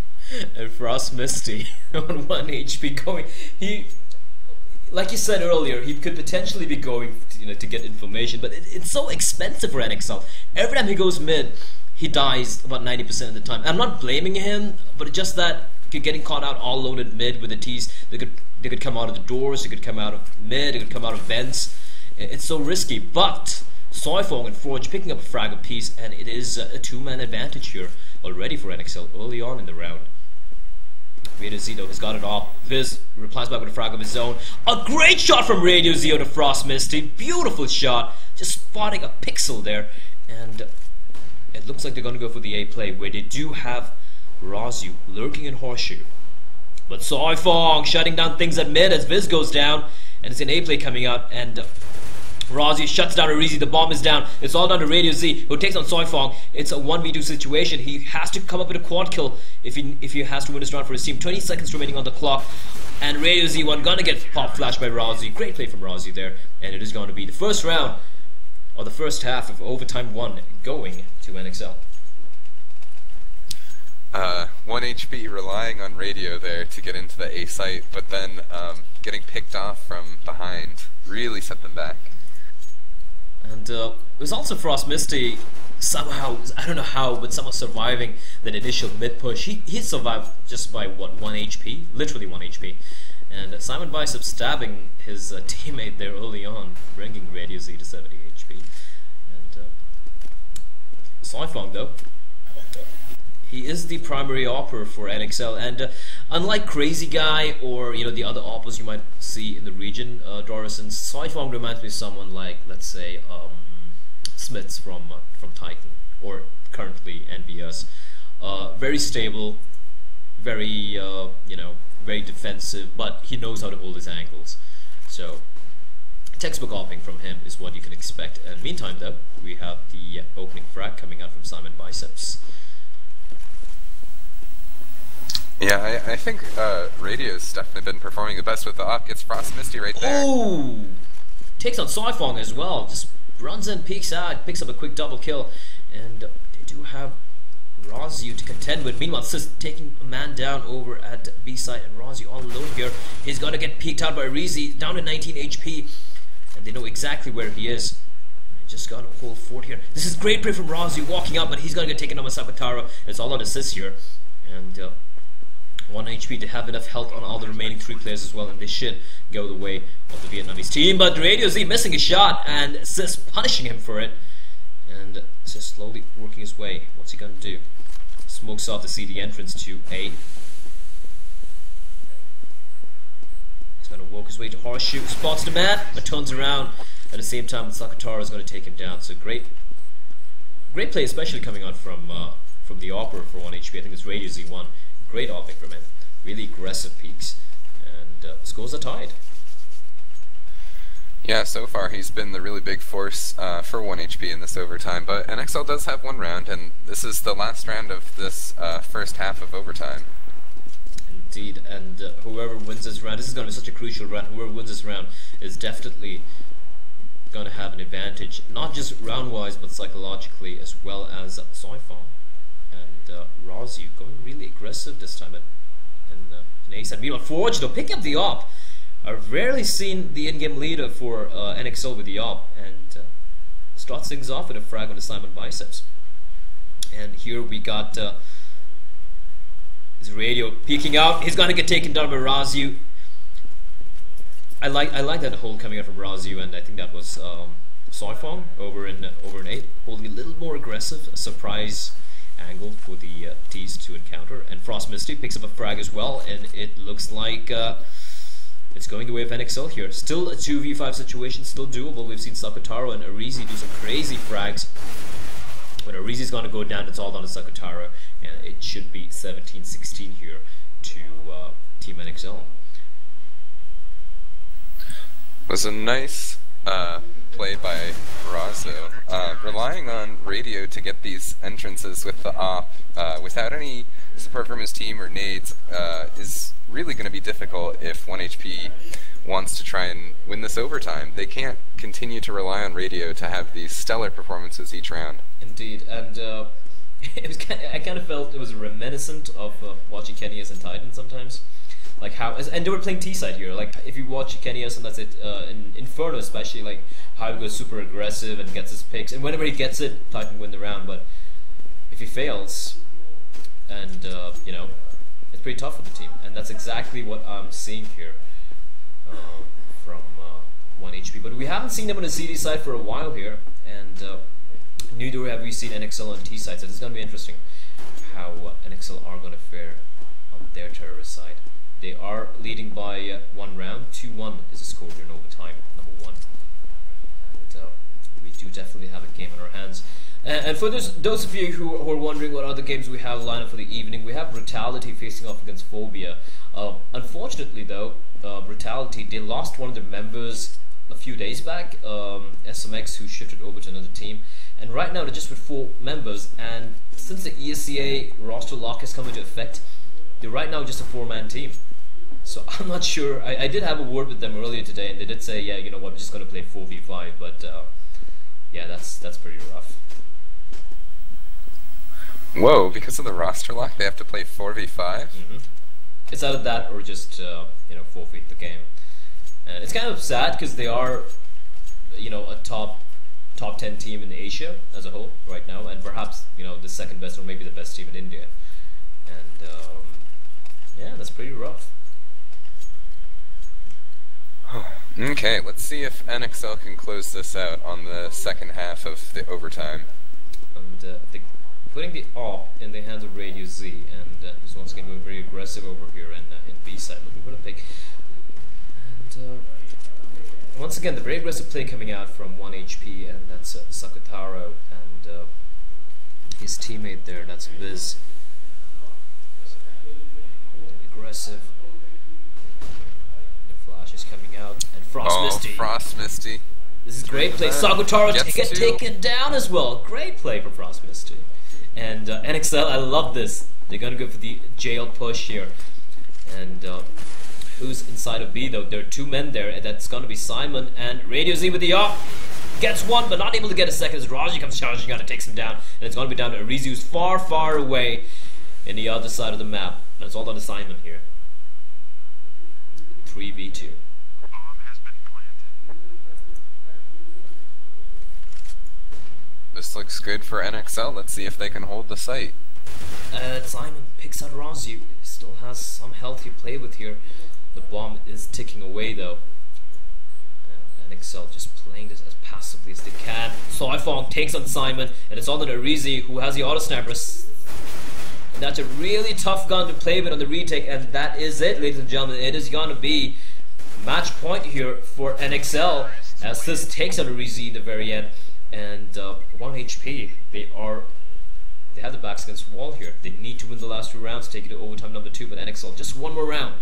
S1: And Frost Misty on 1 HP going, like you said earlier, he could potentially be going, you know, to get information, but it's so expensive for NXL. Every time he goes mid, he dies about 90% of the time. I'm not blaming him, but it's just that you're getting caught out all loaded mid with the T's. They could come out of the doors, they could come out of mid, they could come out of vents. It's so risky, but Soifong and Forge picking up a frag apiece, and it is a 2-man advantage here already for NXL early on in the round. Radio Zito has got it off. Viz replies back with a frag of his own. A great shot from Radio Zito to Frost Misty. Beautiful shot. Just spotting a pixel there. And it looks like they're going to go for the A play, where they do have Razu lurking in Horseshoe. But Soifong shutting down things at mid as Viz goes down. And it's an A play coming out. And Razi shuts down Arizi. The bomb is down. It's all down to Radio Z, who takes on Soifong. It's a 1v2 situation. He has to come up with a quad kill if he has to win this round for his team. 20 seconds remaining on the clock, and Radio Z1 gonna get pop flashed by Razi. Great play from Razi there, and it is going to be the first round, or the first half of overtime 1 going to NXL.
S2: 1 HP relying on Radio there to get into the A site, but then getting picked off from behind really set them back.
S1: And it was also Frost Misty somehow, I don't know how, but somehow surviving that initial mid push. He survived just by what, 1 HP? Literally 1 HP. And Simon Bicep stabbing his teammate there early on, bringing Radio Z to 70 HP. And Soifong though, he is the primary opper for NXL, and unlike Crazy Guy or, you know, the other oppers you might see in the region, Dorison, Soifong reminds me of someone like, let's say, Smiths from Titan, or currently NBS. Very stable, very you know, very defensive, but he knows how to hold his angles. So textbook opping from him is what you can expect. And meantime, though, we have the opening frag coming out from Simon Biceps.
S2: Yeah, I think Radio's definitely been performing the best with the op. Gets Frost Misty right there.
S1: Oh! Takes on Soifong as well. Just runs in, peeks out, picks up a quick double kill. And they do have Razu to contend with. Meanwhile, Sis taking a man down over at B side, and Razu all alone here. He's gonna get peeked out by Rizi, down to 19 HP. And they know exactly where he is. Just got a whole fort here. This is great play from Razu walking up, but he's gonna get taken on by Sakataro. It's all on assists here. And 1 HP to have enough health on all the remaining 3 players as well, and they should go the way of the Vietnamese team. But Radio Z missing a shot, and Sis punishing him for it. And Sis slowly working his way. What's he gonna do? Smokes off to see the entrance to A. He's going to walk his way to Horseshoe, spots the man, but turns around. At the same time, Sakataro is going to take him down. So great play, especially coming out from the Opera for 1 HP. I think it's Radio Z1. Great offing from him. Really aggressive peaks. And scores are tied.
S2: Yeah, so far he's been the really big force for 1 HP in this overtime, but NXL does have one round, and this is the last round of this first half of overtime.
S1: Indeed, and whoever wins this round, this is going to be such a crucial round, whoever wins this round is definitely going to have an advantage, not just round-wise, but psychologically, as well as Sci-Fi and Razu going really aggressive this time in A-side. Meanwhile, Forge, though, pick up the op. I've rarely seen the in-game leader for NXL with the op, and starts things off with a frag on the Simon Biceps. And here we got his Radio peeking out. He's going to get taken down by Razu. I like that hold coming out from Razu, and I think that was Soifong over in 8, holding a little more aggressive, a surprise angle for the T's to encounter. And Frost Misty picks up a frag as well, and it looks like it's going the way of NXL here. Still a 2v5 situation, still doable. We've seen Sakataro and Arizi do some crazy frags. But Arizi's going to go down, it's all down to Sakataro, and it should be 17-16 here to Team NXL.
S2: Was a nice play by Razo, relying on Radio to get these entrances with the op without any support from his team or nades is really going to be difficult if 1 HP wants to try and win this overtime. They can't continue to rely on Radio to have these stellar performances each round.
S1: Indeed, and I kind of felt it was reminiscent of watching Kenny's and Titan sometimes. Like how, and they were playing T-side here. Like if you watch Kenny's and that's it, in Inferno especially, like how he goes super aggressive and gets his picks, and whenever he gets it, Titan win the round. But if he fails, and you know, it's pretty tough for the team, and that's exactly what I'm seeing here from 1 HP. But we haven't seen them on the CD side for a while here, and neither have we seen NXL on T side. So it's going to be interesting how NXL are going to fare on their terrorist side. They are leading by 1 round. 2-1 is the score here in overtime, number 1. And we do definitely have a game on our hands. And for those of you who are wondering what other games we have lined up for the evening, we have Brutality facing off against Phobia. Unfortunately, though, Brutality, they lost one of their members a few days back, SMX, who shifted over to another team. And right now they're just with 4 members, and since the ESEA roster lock has come into effect, they're right now just a 4-man team. So I'm not sure. I did have a word with them earlier today, and they did say, yeah, you know what, we're just going to play 4v5, but yeah, that's pretty rough.
S2: Whoa, because of the roster lock, they have to play 4v5?
S1: Mm-hmm. It's either that or just, you know, forfeit the game. And it's kind of sad because they are, you know, a top 10 team in Asia as a whole right now, and perhaps, you know, the second best or maybe the best team in India. And yeah, that's pretty rough.
S2: Okay, let's see if NXL can close this out on the second half of the overtime.
S1: And they're putting the op in the hands of Radio Z, and he's once again going very aggressive over here in B side, looking for the pick. And once again, the very aggressive play coming out from 1 HP, and that's Sakataro and his teammate there, that's Viz. Aggressive. The flash is coming out, and Frost Misty.
S2: Frost Misty.
S1: This is great play. Sakataro get taken down as well. Great play from Frost Misty. And NXL, I love this. They're gonna go for the jail push here. And who's inside of B though? There are 2 men there, and that's gonna be Simon and Radio Z with the op. Gets 1, but not able to get a second as Raji comes charging out and takes him down. And it's gonna be down to Arizi, who's far, far away in the other side of the map. And it's all down to Simon here. 3v2.
S2: This looks good for NXL. Let's see if they can hold the site.
S1: Simon picks out Razu. Still has some health to play with here. The bomb is ticking away though. NXL just playing this as passively as they can. Soifong takes on Simon, and it's all on Arizi, who has the auto sniper. And that's a really tough gun to play with on the retake, and that is it, ladies and gentlemen. It is gonna be match point here for NXL as this takes on Rizzi in the very end, and 1 HP. They have the backs against the wall here. They need to win the last 2 rounds to take it to overtime number 2, but NXL just 1 more round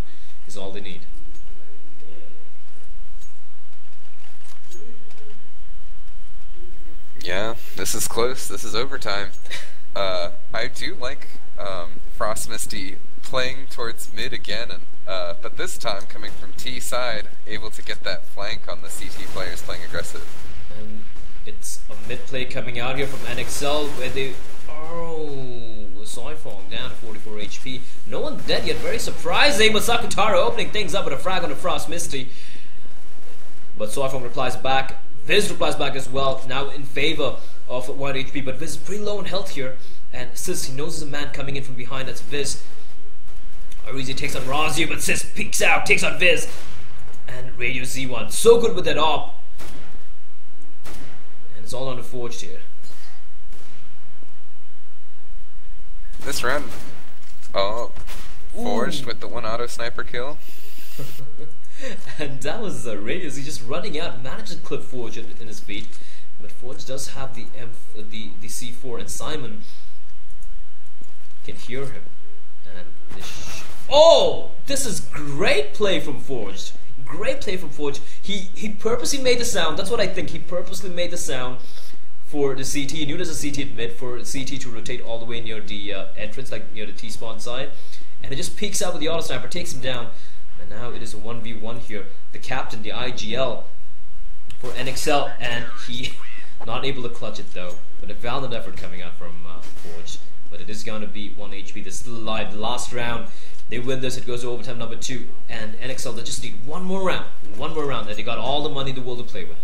S1: is all they need.
S2: Yeah, this is close. This is overtime. I do like Frost Misty playing towards mid again, and but this time coming from T side, able to get that flank on the CT players playing aggressive.
S1: And it's a mid play coming out here from NXL where they Soifong down to 44 HP. No one dead yet. Very surprising, but Sakutaro opening things up with a frag on the Frost Misty. But Soifong replies back. Viz replies back as well, now in favor of 1 HP, but Viz is pretty low in health here, and Sis, he knows there's a man coming in from behind, that's Viz. Arizi takes on Razio, but Sis peeks out, takes on Viz, and Radio Z1, so good with that op, and it's all on the Forged here.
S2: This round, Forged with the 1 auto sniper kill.
S1: And that was Radius. He's just running out, managed to clip Forge in his feet, but Forge does have the C4, and Simon can hear him. And this is great play from Forged. Great play from Forge. He purposely made the sound. That's what I think. He purposely made the sound for the CT. He knew there's a CT at mid for CT to rotate all the way near the entrance, like near the T spawn side, and it just peeks out with the auto sniper, takes him down. And now it is a 1v1 here. The captain, the IGL for NXL, and he not able to clutch it though. But a valiant effort coming out from Forge. But it is going to be 1 HP. They're still alive. The last round, they win this. It goes to overtime number 2. And NXL, they just need one more round. One more round. And they got all the money in the world to play with.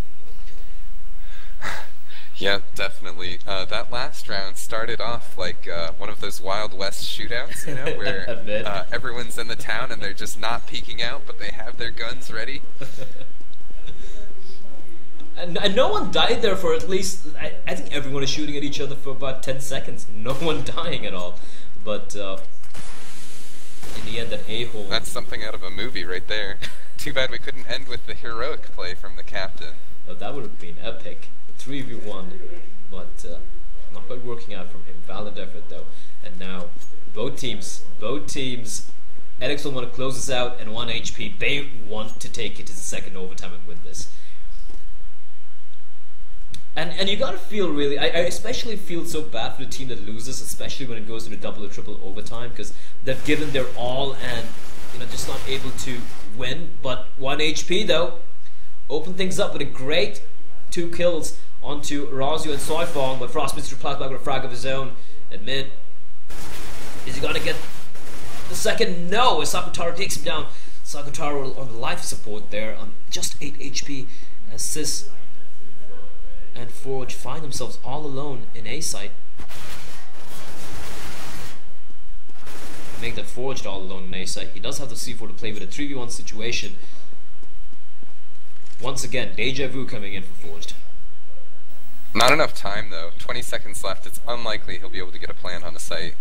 S2: Yeah, definitely. That last round started off like one of those Wild West shootouts, you know, where everyone's in the town and they're just not peeking out, but they have their guns ready.
S1: And no one died there for at least, I think everyone is shooting at each other for about 10 seconds. No one dying at all. But in the end, that a-hole...
S2: That's something out of a movie right there. Too bad we couldn't end with the heroic play from the captain.
S1: Well, that would have been epic. 3v1, but not quite working out from him. Valiant effort though. And now both teams, NXL want to close this out, and 1 HP, they want to take it to the second overtime and win this. And you gotta feel really, I especially feel so bad for the team that loses, especially when it goes into double or triple overtime, because they've given their all and just not able to win. But 1 HP though, open things up with a great 2 kills onto Razio and Soifong, but Frostminster replies back with a frag of his own. Admit, is he gonna get the second? No, as Sakutaro takes him down. Sakutaro on the life support there on just 8 HP as Sis and Forge find themselves all alone in A site. Make that Forged all alone in A site. He does have the C4 to play with a 3v1 situation. Once again, deja vu coming in for Forged.
S2: Not enough time though. 20 seconds left. It's unlikely he'll be able to get a plant on the site.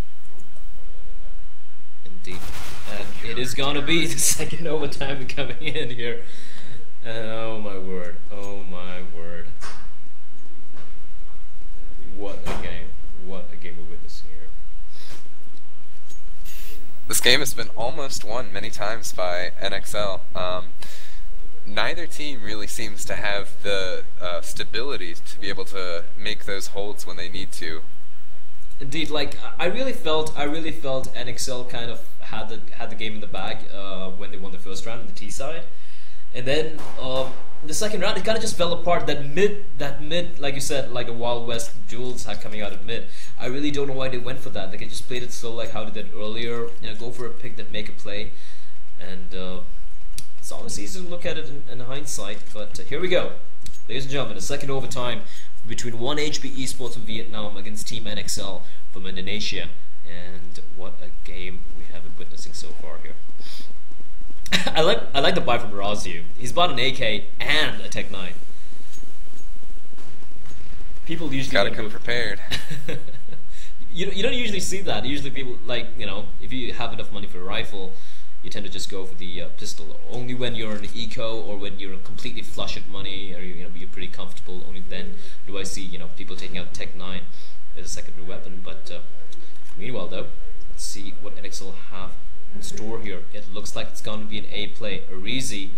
S1: Indeed. And it is gonna be the second overtime coming in here. And oh my word. Oh my word. What a game. What a game we're witnessing here.
S2: This game has been almost won many times by NXL. Neither team really seems to have the stability to be able to make those holds when they need to.
S1: Indeed, like I really felt NXL kind of had the game in the bag when they won the first round on the T side, and then the second round it kind of just fell apart. That mid, like you said, like a Wild West duels had coming out of mid. I really don't know why they went for that. Like they just played it slow, like how they did earlier. Go for a pick, then make a play, and. It's always easy to look at it in hindsight, but here we go. Ladies and gentlemen, the second overtime between 1 HP Esports from Vietnam against Team NXL from Indonesia. And what a game we have been witnessing so far here. I like the buy from Razio. He's bought an AK and a Tech 9. People usually
S2: gotta come prepared.
S1: you don't usually see that. Usually people, like, if you have enough money for a rifle, you tend to just go for the pistol. Only when you're in eco or when you're completely flush at money, or you're pretty comfortable. Only then do I see people taking out Tech 9 as a secondary weapon. But meanwhile, though, let's see what NXL have in store here. It looks like it's going to be an A play. Arizi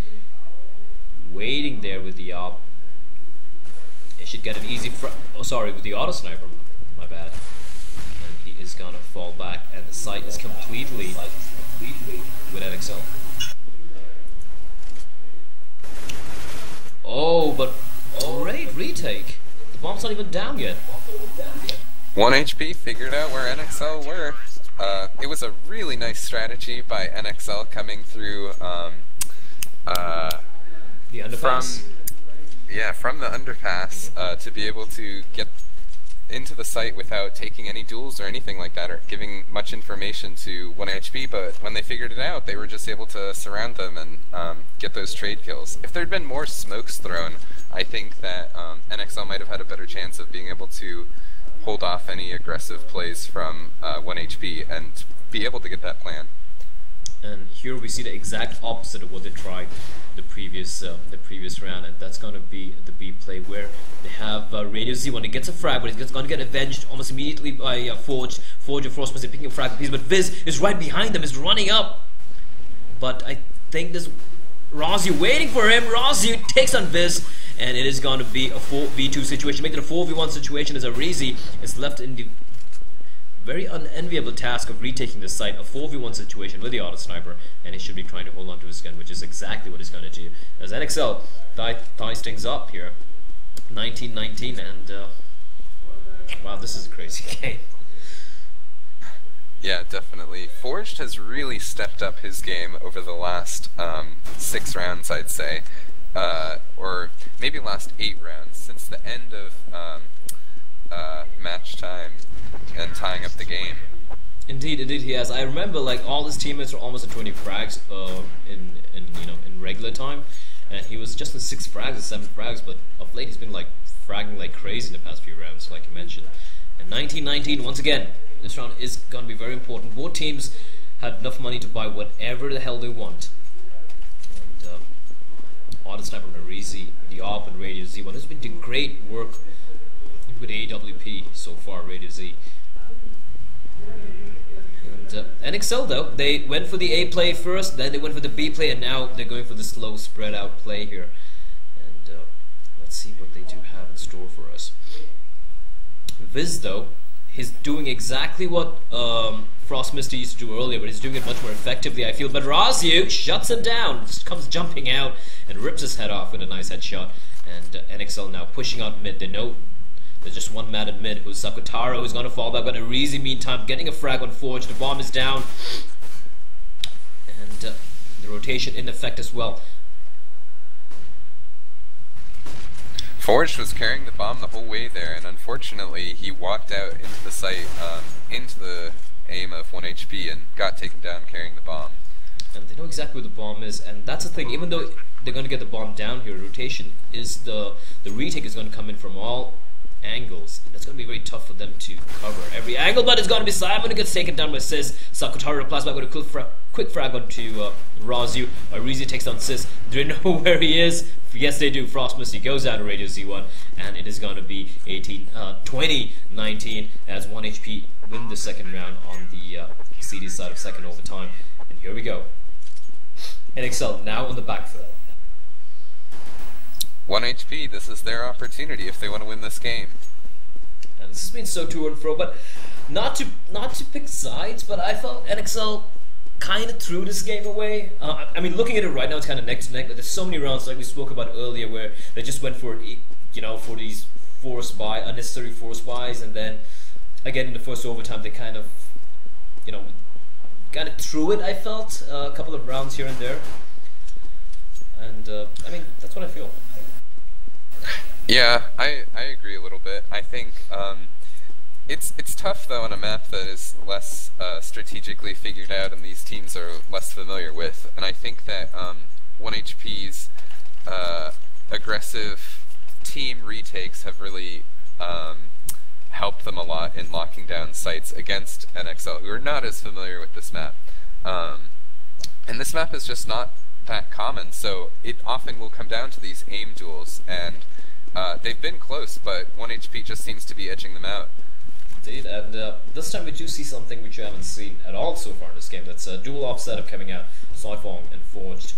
S1: waiting there with the op. It should get an easy with the auto sniper. My bad. And he is gonna fall back, and the site is completely with NXL. Oh, but great retake. The bomb's not even down yet.
S2: 1 HP figured out where NXL were. It was a really nice strategy by NXL coming through
S1: The underpass.
S2: From the underpass to be able to get into the site without taking any duels or anything like that, or giving much information to 1 HP, but when they figured it out, they were just able to surround them and get those trade kills. If there had been more smokes thrown, I think that NXL might have had a better chance of being able to hold off any aggressive plays from 1 HP and be able to get that plan.
S1: And here we see the exact opposite of what they tried the previous round, and that's going to be the B play, where they have Radio Z when he gets a frag, but he's going to get avenged almost immediately by Forge. Forge or Frost is picking a frag piece, but Viz is right behind them, is running up. But I think there's Razu waiting for him. Razu takes on Viz, and it is going to be a 4v2 situation. Make it a 4v1 situation as Arizi is left in the very unenviable task of retaking the site, a 4v1 situation with the auto sniper, and he should be trying to hold on to his gun, which is exactly what he's going to do. As NXL ties things up here, 19-19, and wow, this is a crazy game.
S2: Yeah, definitely. Forged has really stepped up his game over the last 6 rounds, I'd say, or maybe last 8 rounds, since the end of match time and tying up the game.
S1: Indeed he has. I remember like all his teammates were almost at 20 frags in regular time, and he was just in 6 frags or 7 frags, but of late he's been like fragging like crazy in the past few rounds, like you mentioned. And 19-19, once again, this round is going to be very important. Both teams had enough money to buy whatever the hell they want. And auto sniper Marizi, the AWP and Radio Z1 has been doing great work with AWP so far, Radio Z. And NXL though, they went for the A play first, then they went for the B play, and now they're going for the slow spread out play here. And let's see what they do have in store for us. Viz though, he's doing exactly what Frost Mister used to do earlier, but he's doing it much more effectively, I feel. But Razu shuts him down, just comes jumping out and rips his head off with a nice headshot. And NXL now pushing out mid. They know there's just one man at mid, who's Sakutaro, who's going to fall back. But Arizi, meantime, getting a frag on Forge. The bomb is down. And the rotation in effect as well.
S2: Forge was carrying the bomb the whole way there, and unfortunately he walked out into the site, into the aim of 1 HP, and got taken down carrying the bomb.
S1: And they know exactly where the bomb is, and that's the thing. Even though they're going to get the bomb down here, rotation is the retake is going to come in from all angles, and it's going to be very tough for them to cover every angle. But it's going to be Simon who gets taken down by Sis. Sakutaro replies back with a quick frag onto Razu. Arizi takes down Sis. Do they know where he is? Yes, they do. Frost Misty goes out of Radio Z1, and it is going to be 20-19 as 1 HP win the second round on the CD side of second overtime. And here we go. NXL now on the back foot.
S2: 1 HP, this is their opportunity if they want to win this game.
S1: And this has been so to and fro, but not to pick sides, but I felt NXL kind of threw this game away. I mean, looking at it right now, it's kind of neck to neck. There's so many rounds, like we spoke about earlier, where they just went for for these unnecessary force buys, and then again in the first overtime, they kind of threw it. I felt a couple of rounds here and there, and I mean that's what I feel.
S2: Yeah, I agree a little bit. I think it's tough though on a map that is less strategically figured out and these teams are less familiar with. And I think that 1 HP's aggressive team retakes have really helped them a lot in locking down sites against NXL, who are not as familiar with this map. And this map is just not that common, so it often will come down to these aim duels, and they've been close, but 1 HP just seems to be edging them out.
S1: Indeed, and this time we do see something which you haven't seen at all so far in this game. That's a dual op setup coming out. Soifong and Forged.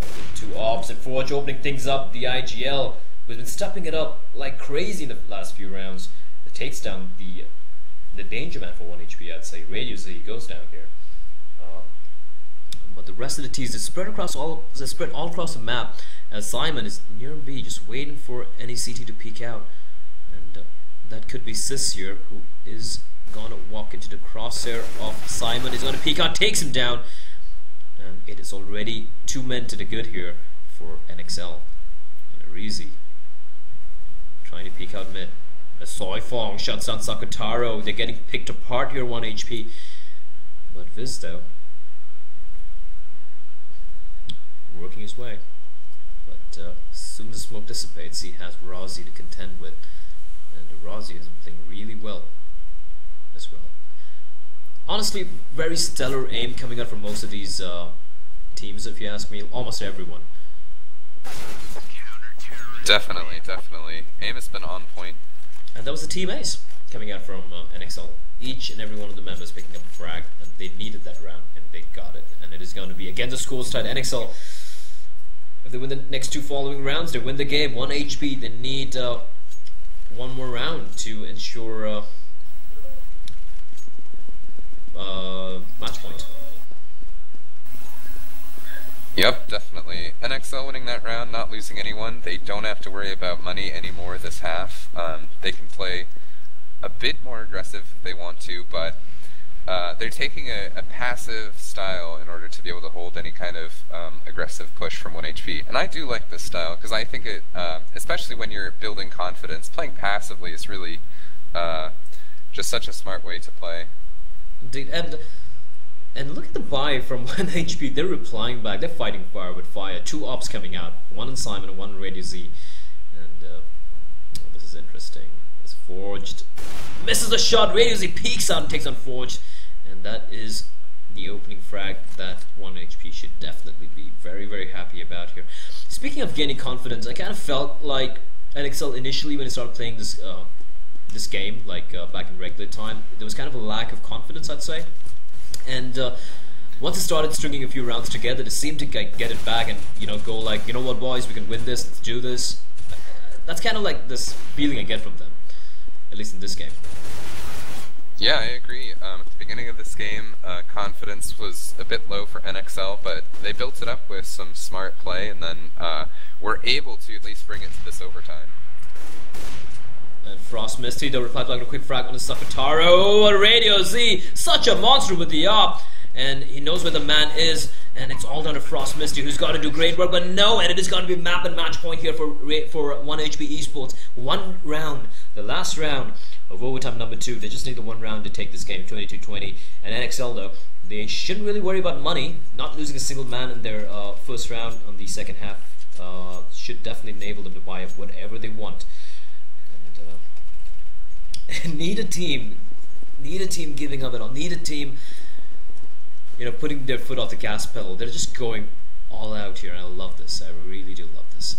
S1: With 2 ops and Forge opening things up. The IGL has been stepping it up like crazy in the last few rounds. It takes down the danger man for 1 HP, I'd say. Radio Z goes down here. But the rest of the teams, they're spread all across the map, as Simon is near B, just waiting for any CT to peek out. And that could be Sis here, who is gonna walk into the crosshair of Simon. He's gonna peek out, takes him down, and it is already 2 men to the good here for NXL. And Arizi trying to peek out mid. As Soifong shuts down Sakutaro. They're getting picked apart here, 1 HP. But Viz though, working his way. But as soon as smoke dissipates, he has Razi to contend with. And Razi has been playing really well as well. Honestly, very stellar aim coming out from most of these teams, if you ask me. Almost everyone.
S2: Definitely, definitely. Aim has been on point.
S1: And that was the team ace coming out from NXL. Each and every one of the members picking up a frag, and they needed that round, and they got it. And it is going to be, again, the scores tied. NXL, if they win the next 2 following rounds, they win the game. 1 HP, they need 1 more round to ensure match point.
S2: Yep, definitely. NXL winning that round, not losing anyone. They don't have to worry about money anymore this half. They can play a bit more aggressive if they want to, but they're taking a passive style in order to be able to hold any kind of aggressive push from 1 HP. And I do like this style, because I think it, especially when you're building confidence, playing passively is really just such a smart way to play.
S1: Indeed, and look at the buy from 1 HP. They're replying back. They're fighting fire with fire. 2 ops coming out. 1 in Simon and 1 in Radio Z. And this is interesting. As Forged misses a shot. Radio Z peeks out and takes on Forged. And that is the opening frag that 1 HP should definitely be very, very happy about here. Speaking of gaining confidence, I kind of felt like NXL initially when they started playing this this game, like back in regular time, there was kind of a lack of confidence, I'd say. And once they started stringing a few rounds together, they seemed to get it back and, you know, go like, you know what, boys, we can win this, let's do this. That's kind of like this feeling I get from them, at least in this game.
S2: Yeah, I agree. At the beginning of this game, confidence was a bit low for NXL, but they built it up with some smart play, and then were able to at least bring it to this overtime.
S1: And Frost Misty, they'll reply back with a quick frag on the Sakutaro. Oh, Radio Z, such a monster with the op. And he knows where the man is, and it's all down to Frost Misty, who's got to do great work. But no, and it is going to be map and match point here for 1 HP Esports. 1 round, the last round of overtime number 2. They just need the 1 round to take this game, 22-20. And NXL, though, they shouldn't really worry about money. Not losing a single man in their first round on the second half should definitely enable them to buy up whatever they want. And need a team giving up it all. Need a team, you know, putting their foot off the gas pedal. They're just going all out here, and I love this. I really do love this.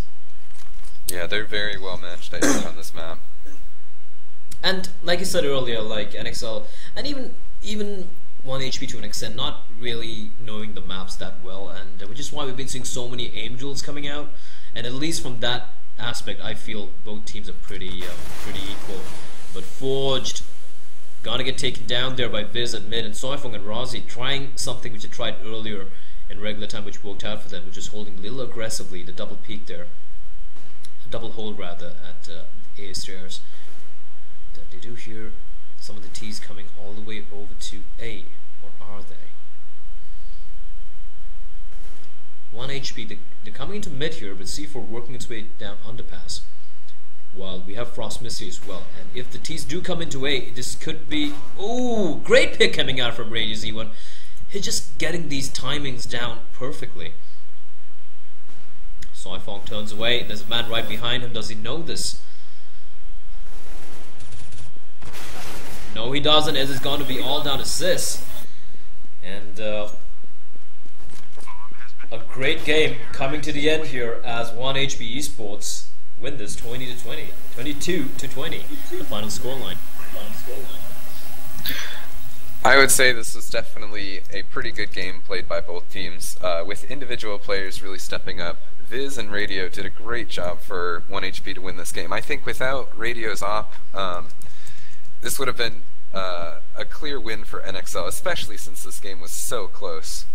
S2: Yeah, they're very well matched, I think, on this map.
S1: And like I said earlier, like NXL, and even 1 HP to an extent, not really knowing the maps that well, and which is why we've been seeing so many aim duels coming out. And at least from that aspect, I feel both teams are pretty equal. But Forged gonna get taken down there by Viz at mid, and Soifong and Razi trying something which they tried earlier in regular time, which worked out for them, which is holding a little aggressively the double peak there, a double hold rather at A stairs. They do hear some of the T's coming all the way over to A, or are they? 1 HP. They're coming into mid here, but C4 working its way down underpass. While we have Frost Misty as well. And if the T's do come into A, this could be... Ooh, great pick coming out from Radio Z1. He's just getting these timings down perfectly. Soifong turns away. There's a man right behind him. Does he know this? No, he doesn't, as it's going to be all down to Sis. And A great game coming to the end here as 1HP Esports win this 20-20, 22-20, the final scoreline.
S2: I would say this was definitely a pretty good game played by both teams, with individual players really stepping up. Viz and Radio did a great job for 1HP to win this game. I think without Radio's op, this would have been a clear win for NXL, especially since this game was so close.